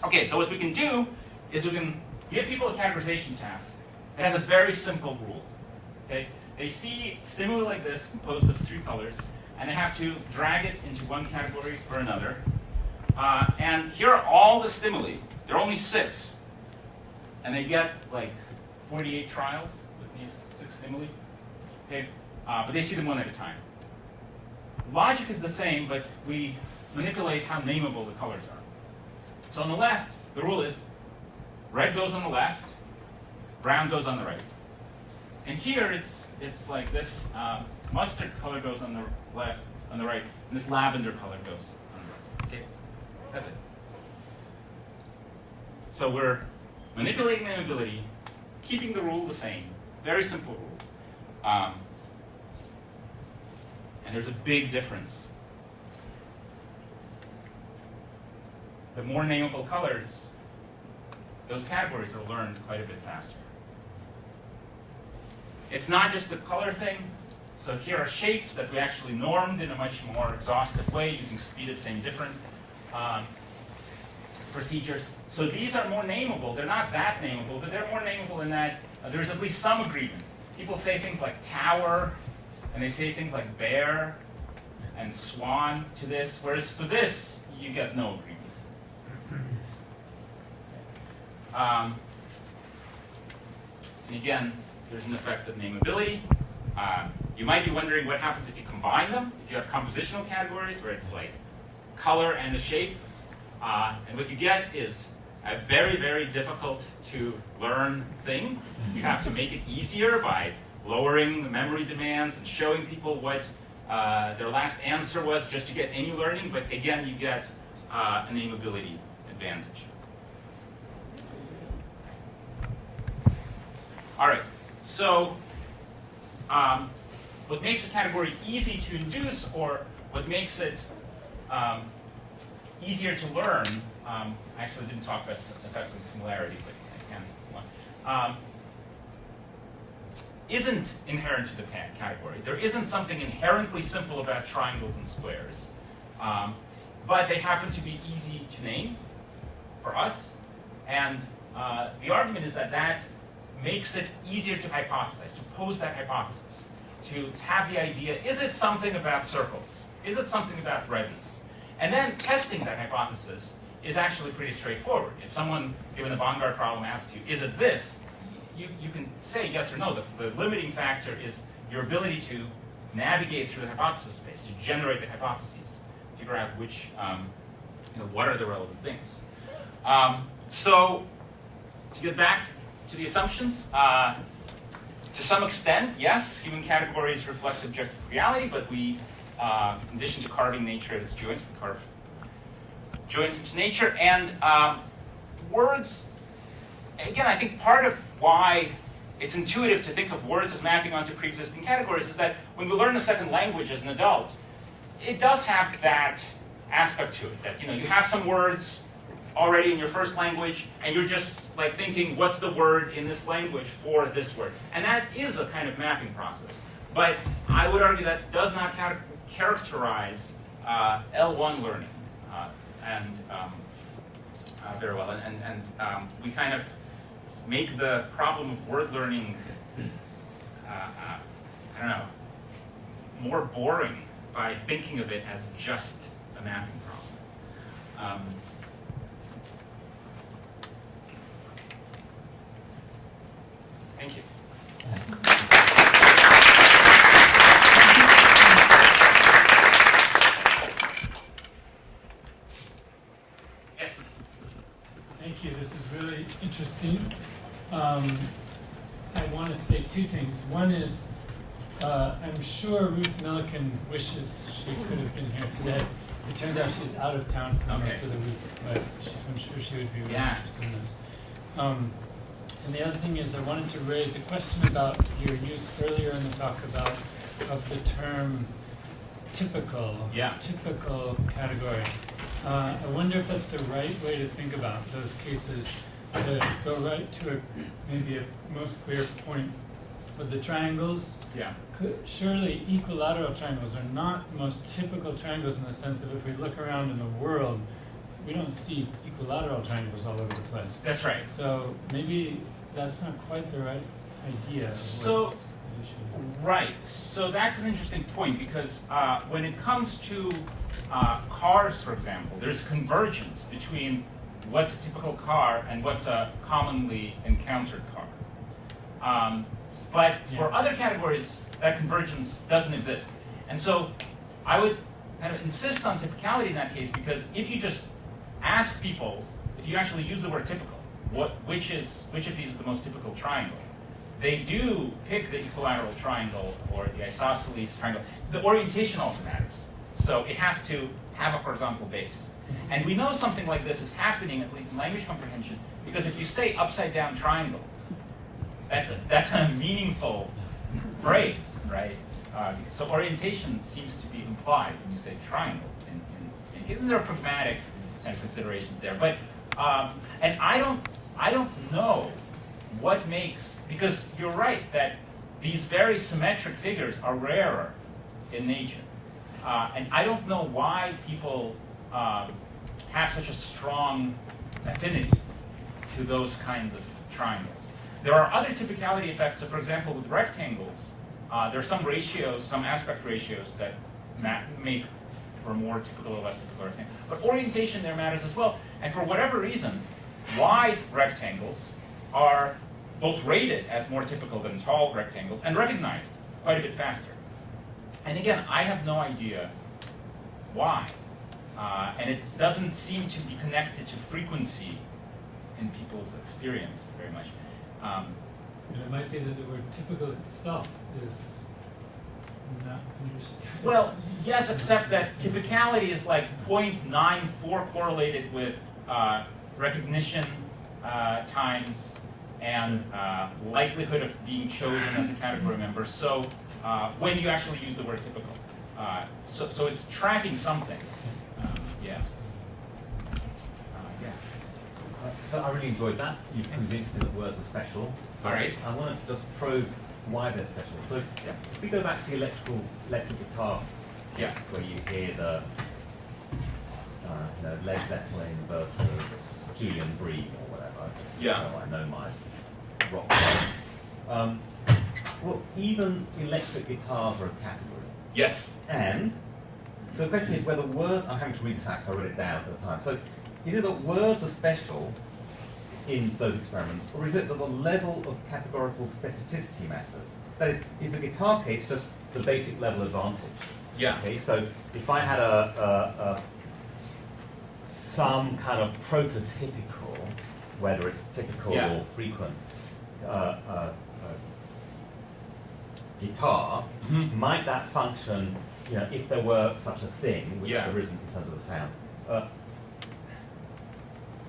Okay, so what we can do is we can give people a categorization task that has a very simple rule. Okay, they see stimuli like this composed of three colors, and they have to drag it into one category or another. And here are all the stimuli. There are only 6. and they get like 48 trials with these 6 stimuli. Okay? But they see them one at a time. Logic is the same, but we manipulate how nameable the colors are. So on the left, the rule is red goes on the left, brown goes on the right. And here it's like this mustard color goes on the left, on the right, and this lavender color goes on the right. Okay, that's it. So we're manipulating nameability, keeping the rule the same. Very simple rule. And there's a big difference. The more nameable colors, those categories are learned quite a bit faster. It's not just a color thing. So here are shapes that we actually normed in a much more exhaustive way using speed at same different procedures. So these are more nameable. They're not that nameable, but they're more nameable in that there's at least some agreement. People say things like tower, and they say things like bear and swan to this, whereas for this, you get no agreement. And again, there's an effect of nameability. You might be wondering what happens if you combine them, if you have compositional categories where it's like color and a shape. And what you get is a very, very difficult to learn thing. You have to make it easier by lowering the memory demands and showing people what their last answer was just to get any learning. But again, you get a nameability advantage. All right, so what makes a category easy to induce, or what makes it easier to learn, I actually didn't talk about effects of similarity, but I can if you want, isn't inherent to the category. There isn't something inherently simple about triangles and squares, but they happen to be easy to name for us, and the argument is that that makes it easier to hypothesize, to pose that hypothesis, to have the idea, is it something about circles? Is it something about redness? And then testing that hypothesis is actually pretty straightforward. If someone, given the Vanguard problem, asks you, is it this? You can say yes or no. The limiting factor is your ability to navigate through the hypothesis space, to generate the hypotheses, figure out which, what are the relevant things. So to get back to the assumptions, to some extent, yes, human categories reflect objective reality, but we, in addition to carving nature at its joints, we carve joints into nature. And words, again, I think part of why it's intuitive to think of words as mapping onto pre-existing categories is that when we learn a second language as an adult, it does have that aspect to it, that you have some words already in your first language, and you're just like thinking, what's the word in this language for this word? And that is a kind of mapping process. But I would argue that does not characterize L1 learning very well. And we kind of make the problem of word learning, I don't know, more boring by thinking of it as just a mapping problem. Thank you. Yes. Thank you. This is really interesting. I want to say two things. One is, I'm sure Ruth Milliken wishes she could have been here today. It turns out she's out of town for most of the week, but I'm sure she would be really interested in this. And the other thing is, I wanted to raise a question about your use earlier in the talk of the term typical category. I wonder if that's the right way to think about those cases, to go right to maybe a most clear point with the triangles. Yeah. Surely equilateral triangles are not the most typical triangles in the sense that if we look around in the world, we don't see equilateral triangles all over the place. That's right. So maybe that's not quite the right idea. So that's an interesting point, because when it comes to cars, for example, there's convergence between what's a typical car and what's a commonly encountered car. But for other categories, that convergence doesn't exist. And so I would kind of insist on typicality in that case, because if you just ask people, if you actually use the word typical, which of these is the most typical triangle, they do pick the equilateral triangle or the isosceles triangle. The orientation also matters. So it has to have a horizontal base. And we know something like this is happening, at least in language comprehension, because if you say upside down triangle, that's a meaningful phrase, right? So orientation seems to be implied when you say triangle. And there are pragmatic kind of considerations there. But and I don't know what makes, because you're right that these very symmetric figures are rarer in nature. And I don't know why people have such a strong affinity to those kinds of triangles. There are other typicality effects. So for example, with rectangles, there are some ratios, some aspect ratios that make for a more typical or less typical rectangle. But orientation there matters as well. And for whatever reason, wide rectangles are both rated as more typical than tall rectangles and recognized quite a bit faster. And again, I have no idea why. And it doesn't seem to be connected to frequency in people's experience very much. And it might be that the word typical itself is not understood. Well, yes, except that typicality is like 0.94 correlated with recognition times and likelihood of being chosen as a category member. So when you actually use the word typical. So it's tracking something. Yeah. So I really enjoyed that. You've convinced me that words are special. All right. I want to just probe why they're special. So if we go back to the electric guitar, Yes. where you hear the Led Zeppelin versus Julian Breed or whatever. Just so I know my rock songs. Well, even electric guitars are a category. Yes. And so the question is whether words, I'm having to read this out because I wrote it down at the time. So is it that words are special in those experiments, or is it that the level of categorical specificity matters? That is the guitar case just the basic level advantage? Yeah. Okay, so if I had some kind of prototypical, whether it's typical or frequent, guitar, might that function, if there were such a thing, which there isn't in terms of the sound,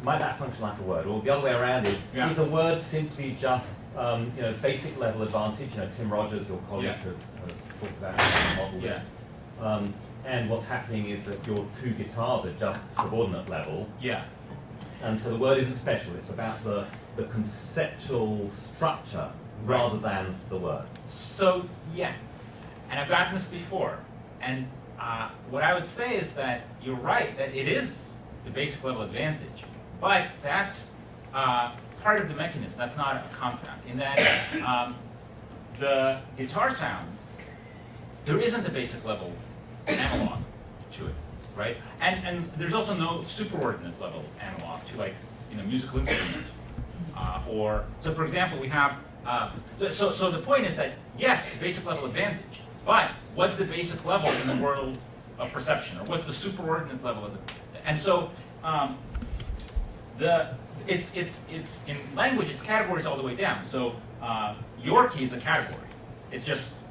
might that function like a word? Or the other way around is a word simply just basic level advantage? Tim Rogers, your colleague, has talked about how to model this. And what's happening is that your two guitars are just subordinate level. Yeah. And so the word isn't special. It's about the conceptual structure rather than the word. So, yeah. And I've gotten this before. And what I would say is that you're right, that it is the basic level advantage. But that's part of the mechanism. That's not a confound. In that the guitar sound, there isn't a basic level analog to it, right? And there's also no superordinate level analog to, like, musical instrument. So for example, we have, so the point is that, yes, it's a basic level advantage, but what's the basic level in the world of perception, or what's the superordinate level of and so, it's in language, it's categories all the way down. So Yorkie is a category. It's just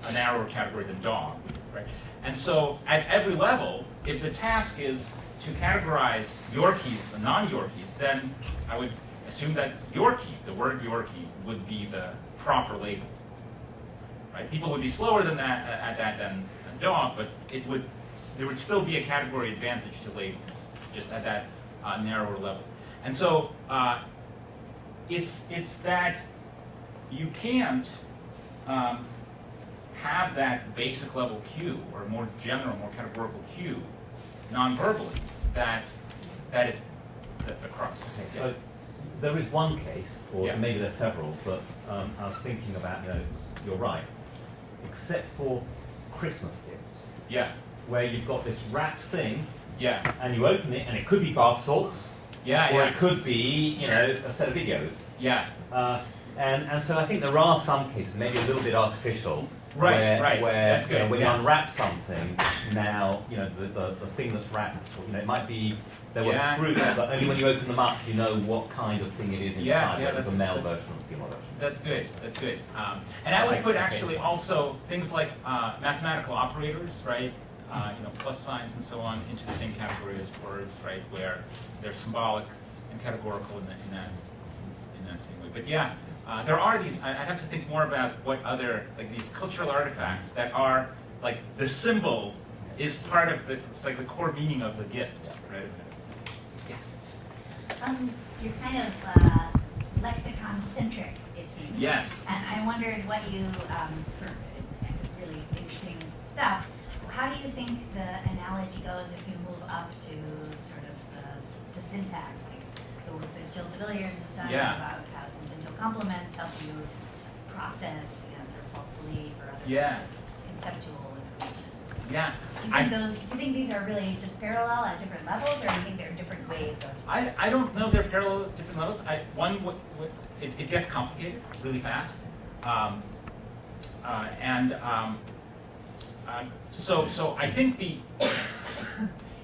a narrower category than dog, right? And so at every level, if the task is to categorize Yorkies and non-Yorkies, then I would assume that Yorkie, the word Yorkie, would be the proper label. Right? People would be slower than that at that than dog, but there would still be a category advantage to labels, just at that narrower level. And so it's that you can't have that basic level cue, or more general, more categorical cue, non-verbally, that is the crux. Okay, so there is one case, or maybe there's several, but I was thinking about, you're right, except for Christmas gifts. Yeah. Where you've got this wrapped thing, yeah, and you open it, and it could be bath salts, Yeah, or yeah. it could be, a set of videos. Yeah. And so I think there are some cases, maybe a little bit artificial, Right, right. where That's good, when yeah. you unwrap something, now the thing that's wrapped, it might be there were Yeah. fruits that only when you open them up you know what kind of thing it is inside. Yeah, whether it's a male that's- version or a female version. That's good. That's good. And I would Like, put okay. actually also things like mathematical operators, right? Plus signs and so on into the same category as words, right? Where they're symbolic and categorical in that same way. But yeah, there are these. I'd have to think more about what other these cultural artifacts that are like the symbol is part of it's like the core meaning of the gift, right? You're kind of lexicon-centric, it seems. Yes. And I wondered what you, for really interesting stuff, how do you think the analogy goes if you move up to sort of to syntax, like the work that Jill de Villiers has done Yeah. about how sentential complements help you process, sort of false belief or other Yeah. conceptual information. Yeah. Do you think these are really just parallel at different levels, or do you think they're different ways of? I don't know they're parallel at different levels. It gets complicated really fast, so I think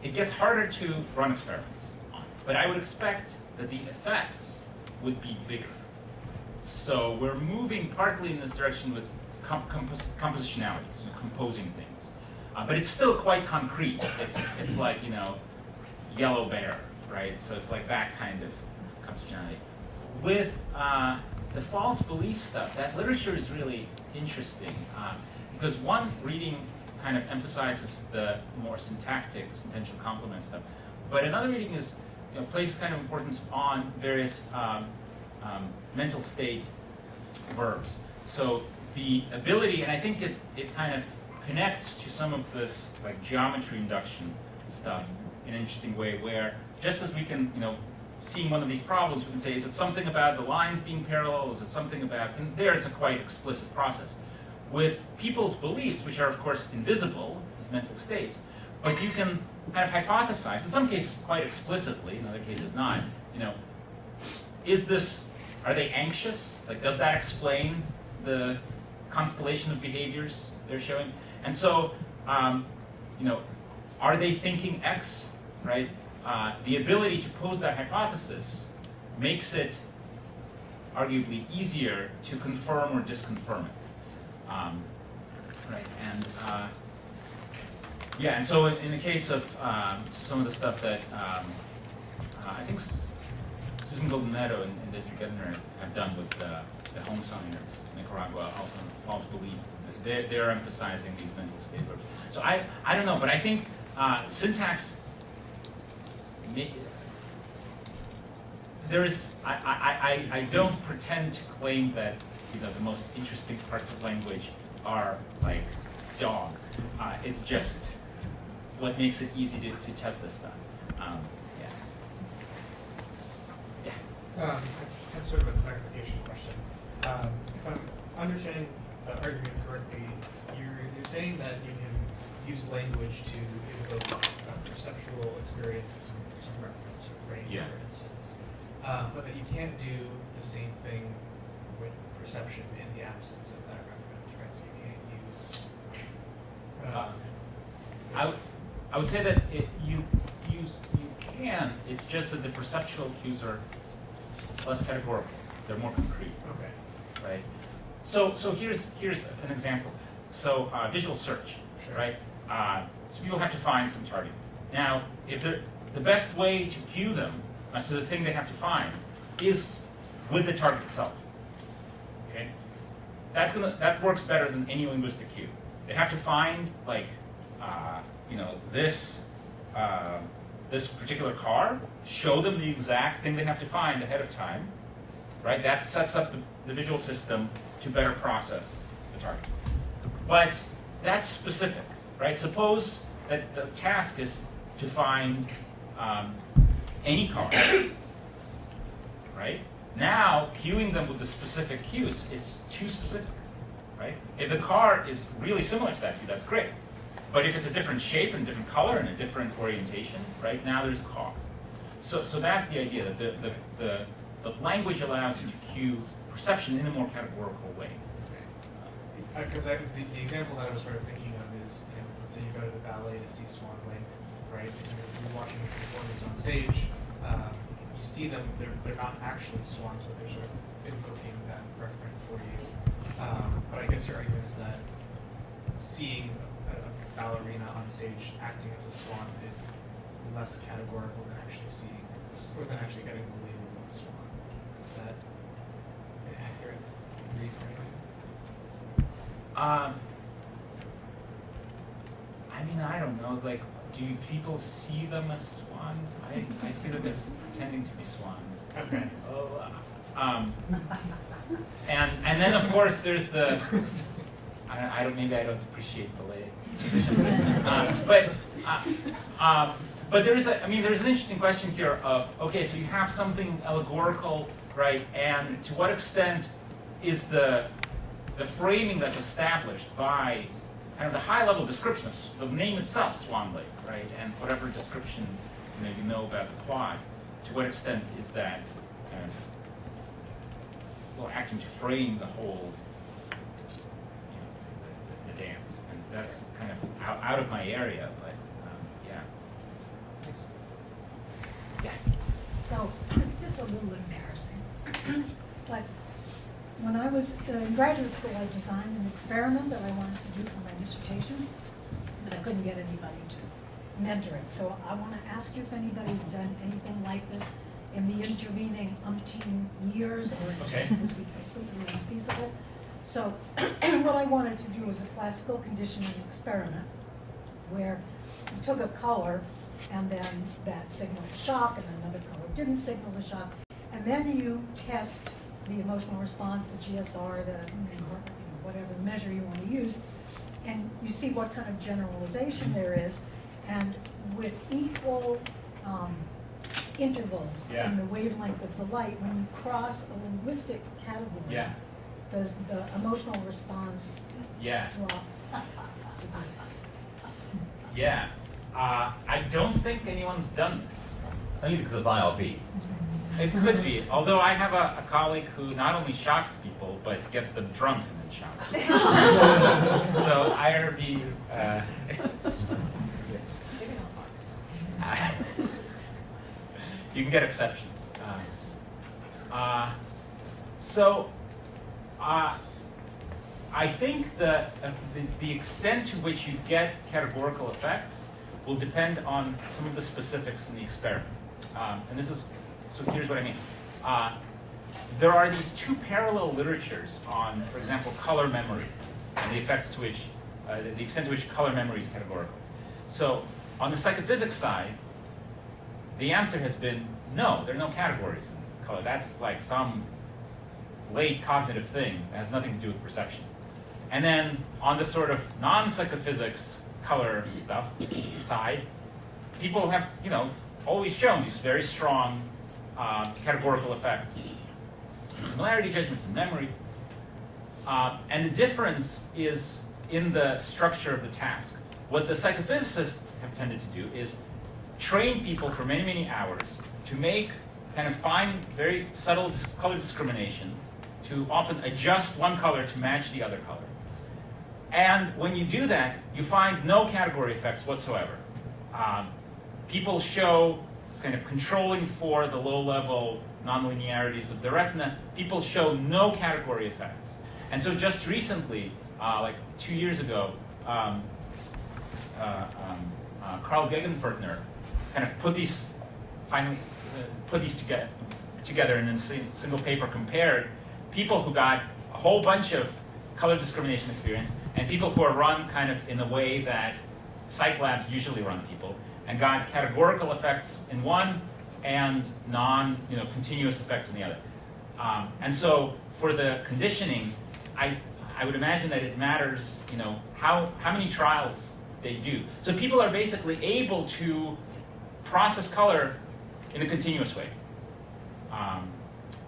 it gets harder to run experiments on, but I would expect that the effects would be bigger. So we're moving partly in this direction with compositionality, so composing things, but it's still quite concrete. It's like yellow bear, right? So it's like that kind of compositionality. With the false belief stuff, that literature is really interesting because one reading kind of emphasizes the more syntactic, sentential complement stuff, but another reading is places kind of importance on various mental state verbs. So the ability, and I think it kind of connects to some of this like geometry induction stuff in an interesting way, where just as we can, seeing one of these problems, we can say, is it something about the lines being parallel? Is it something about, and there it's a quite explicit process. With people's beliefs, which are of course invisible as mental states, but you can kind of hypothesize, in some cases quite explicitly, in other cases not, are they anxious? Like, does that explain the constellation of behaviors they're showing? And so, are they thinking X, right? The ability to pose that hypothesis makes it arguably easier to confirm or disconfirm it. Right, and and so in the case of some of the stuff that I think Susan Golden-Meadow and Dietrich Gedner have done with the home signers in Nicaragua, also false belief, they're emphasizing these mental state verbs. So I don't know, but I think syntax, I don't pretend to claim that the most interesting parts of language are like dog. It's just what makes it easy to test this stuff. I have sort of a clarification question. If I'm understanding the argument correctly, you're saying that you can use language to invoke perceptual experiences and some reference or range, Yeah. for instance, but that you can't do the same thing with perception in the absence of that reference, right? So you can't use. I would say that you can. It's just that the perceptual cues are less categorical. They're more concrete. Okay. Right. So here's an example. So visual search, Sure. right? So people have to find some target. Now, if the best way to cue them as to the thing they have to find is with the target itself. Okay. That works better than any linguistic cue. They have to find like this particular car, show them the exact thing they have to find ahead of time, right? That sets up the visual system to better process the target. But that's specific, right? Suppose that the task is to find any car, right? Now, cueing them with the specific cues, it's too specific, right? If the car is really similar to that cue, that's great. But if it's a different shape and different color and a different orientation, right, now there's a cause. so that's the idea, that the language allows you to cue perception in a more categorical way. Because the example that I was sort of thinking of is, let's say you go to the ballet to see Swan Lake, right? And you're watching the performers on stage. You see them; they're not actually swans, but they're sort of invoking that referent for you. But I guess your argument is that seeing a ballerina on stage acting as a swan is less categorical than actually seeing, or than actually getting the label of a swan. Is that an accurate reframing? I mean, I don't know, like, do people see them as swans? I see them as pretending to be swans. Okay. And then of course there's the, maybe I don't appreciate ballet. But there's an interesting question here of, okay, so you have something allegorical, right? And to what extent is the framing that's established by kind of the high-level description of the name itself, Swan Lake, right? And whatever description you maybe know about the plot, to what extent is that kind of, well, acting to frame the whole, the dance? And that's kind of out of my area, but yeah. Yeah. So, this is a little embarrassing, but when I was in graduate school, I designed an experiment that I wanted to do for my dissertation, but I couldn't get anybody to mentor it. So I want to ask you if anybody's done anything like this in the intervening umpteen years, or it just would be completely unfeasible. So what I wanted to do was a classical conditioning experiment where you took a color and then that signaled a shock, and another color didn't signal the shock, and then you test the emotional response, the GSR, the whatever measure you want to use, and you see what kind of generalization there is, and with equal intervals in the wavelength of the light, when you cross a linguistic category, does the emotional response drop significantly? Yeah. I don't think anyone's done this. Only because of IRB. It could be, although I have a colleague who not only shocks people, but gets them drunk and then shocks them. so IRB, you can get exceptions. I think that the extent to which you get categorical effects will depend on some of the specifics in the experiment. So here's what I mean. There are these two parallel literatures on, for example, color memory and the effects to which, the extent to which color memory is categorical. So on the psychophysics side, the answer has been no, there are no categories in color. That's like some late cognitive thing that has nothing to do with perception. And then on the sort of non-psychophysics color stuff side, people have, always shown these very strong categorical effects, similarity judgments and memory. And the difference is in the structure of the task. What the psychophysicists have tended to do is train people for many, many hours to make kind of fine, very subtle color discrimination, to often adjust one color to match the other color. And when you do that, you find no category effects whatsoever. People show kind of controlling for the low-level nonlinearities of the retina. People show no category effects. And so just recently, like 2 years ago, Carl Gegenfertner kind of put these together and in a single paper compared people who got a whole bunch of color discrimination experience and people who are run kind of in the way that psych labs usually run people, and got categorical effects in one and continuous effects in the other. And so for the conditioning, I would imagine that it matters, how many trials they do. So people are basically able to process color in a continuous way.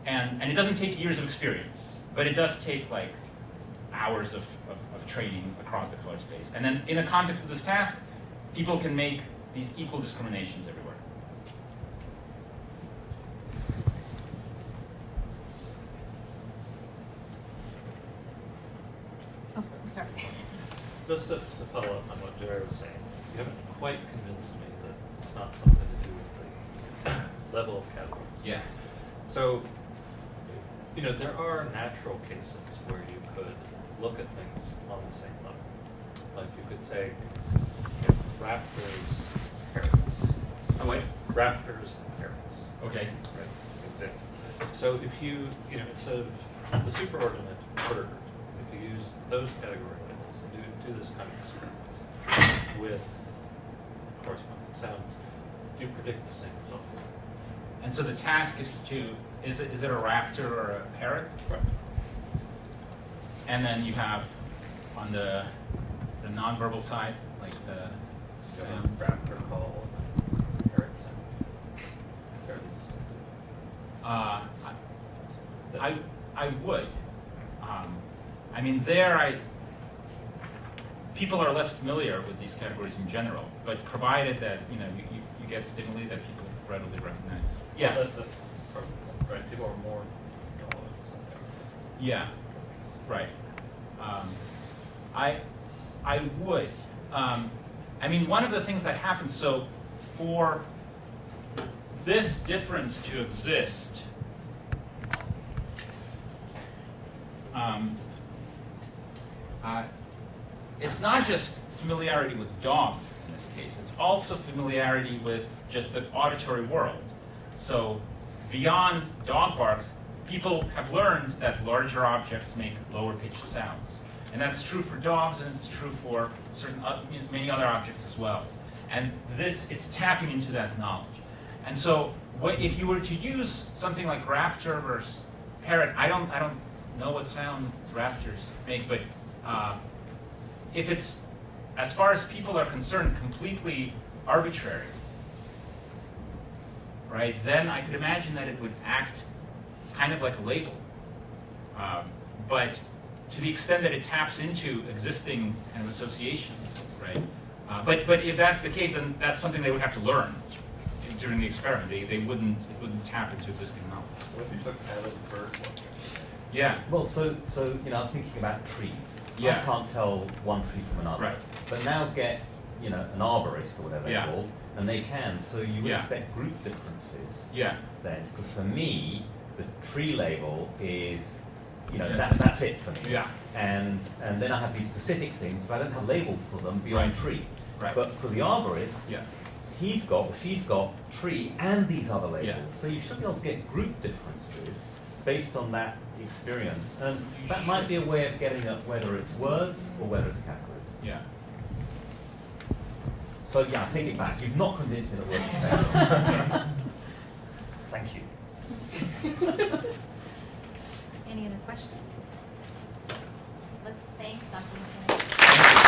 And it doesn't take years of experience, but it does take like hours of training across the color space. And then in the context of this task, people can make these equal discriminations everywhere. Oh, sorry. Just to follow up on what Jerry was saying, you haven't quite convinced me that it's not something to do with the level of categories. Yeah. So, there are natural cases where you could look at things on the same level. Like you could take raptors, parrots. Oh, wait. Raptors and parrots. Okay. Right. Example. So if you, instead of the superordinate bird, if you use those category labels and do this kind of experiment with corresponding sounds, do you predict the same result? And so the task is is it a raptor or a parrot? Right. And then you have on the nonverbal side, like the sounds. Raptor call and parrot sound. Fairly distinctive. I would. I mean, people are less familiar with these categories in general, but provided that you get stimuli that people readily recognize. Yeah. Right. People are more tolerant. Yeah. Right. I would. I mean, one of the things that happens, so for this difference to exist, it's not just familiarity with dogs in this case, it's also familiarity with just the auditory world. So beyond dog barks, people have learned that larger objects make lower pitched sounds. And that's true for dogs, and it's true for many other objects as well. And it's tapping into that knowledge. And so if you were to use something like raptor versus parrot, I don't know what sound raptors make, but if it's, as far as people are concerned, completely arbitrary, right, then I could imagine that it would act kind of like a label. But to the extent that it taps into existing kind of associations, right? But if that's the case, then that's something they would have to learn during the experiment. It wouldn't tap into existing knowledge. What if you took avid bird watching? Yeah. Well, so I was thinking about trees. Yeah. I can't tell one tree from another. Right. But now get an arborist or whatever Yeah. they're called, and they can. So you would Yeah. expect group differences Yeah. then, because for me, the tree label is, Yes. that's it for me. Yeah. And then I have these specific things, but I don't have labels for them beyond Right. tree. Right. But for the arborist, Yeah. he's got or she's got tree and these other labels. Yeah. So you should be able to get group differences based on that experience. And You that might should. be a way of getting at whether it's words or whether it's categories. Yeah. So yeah, I take it back. You've not convinced me that words are categories. Thank you. Any other questions? Let's thank Dr. McKenna. Thank you.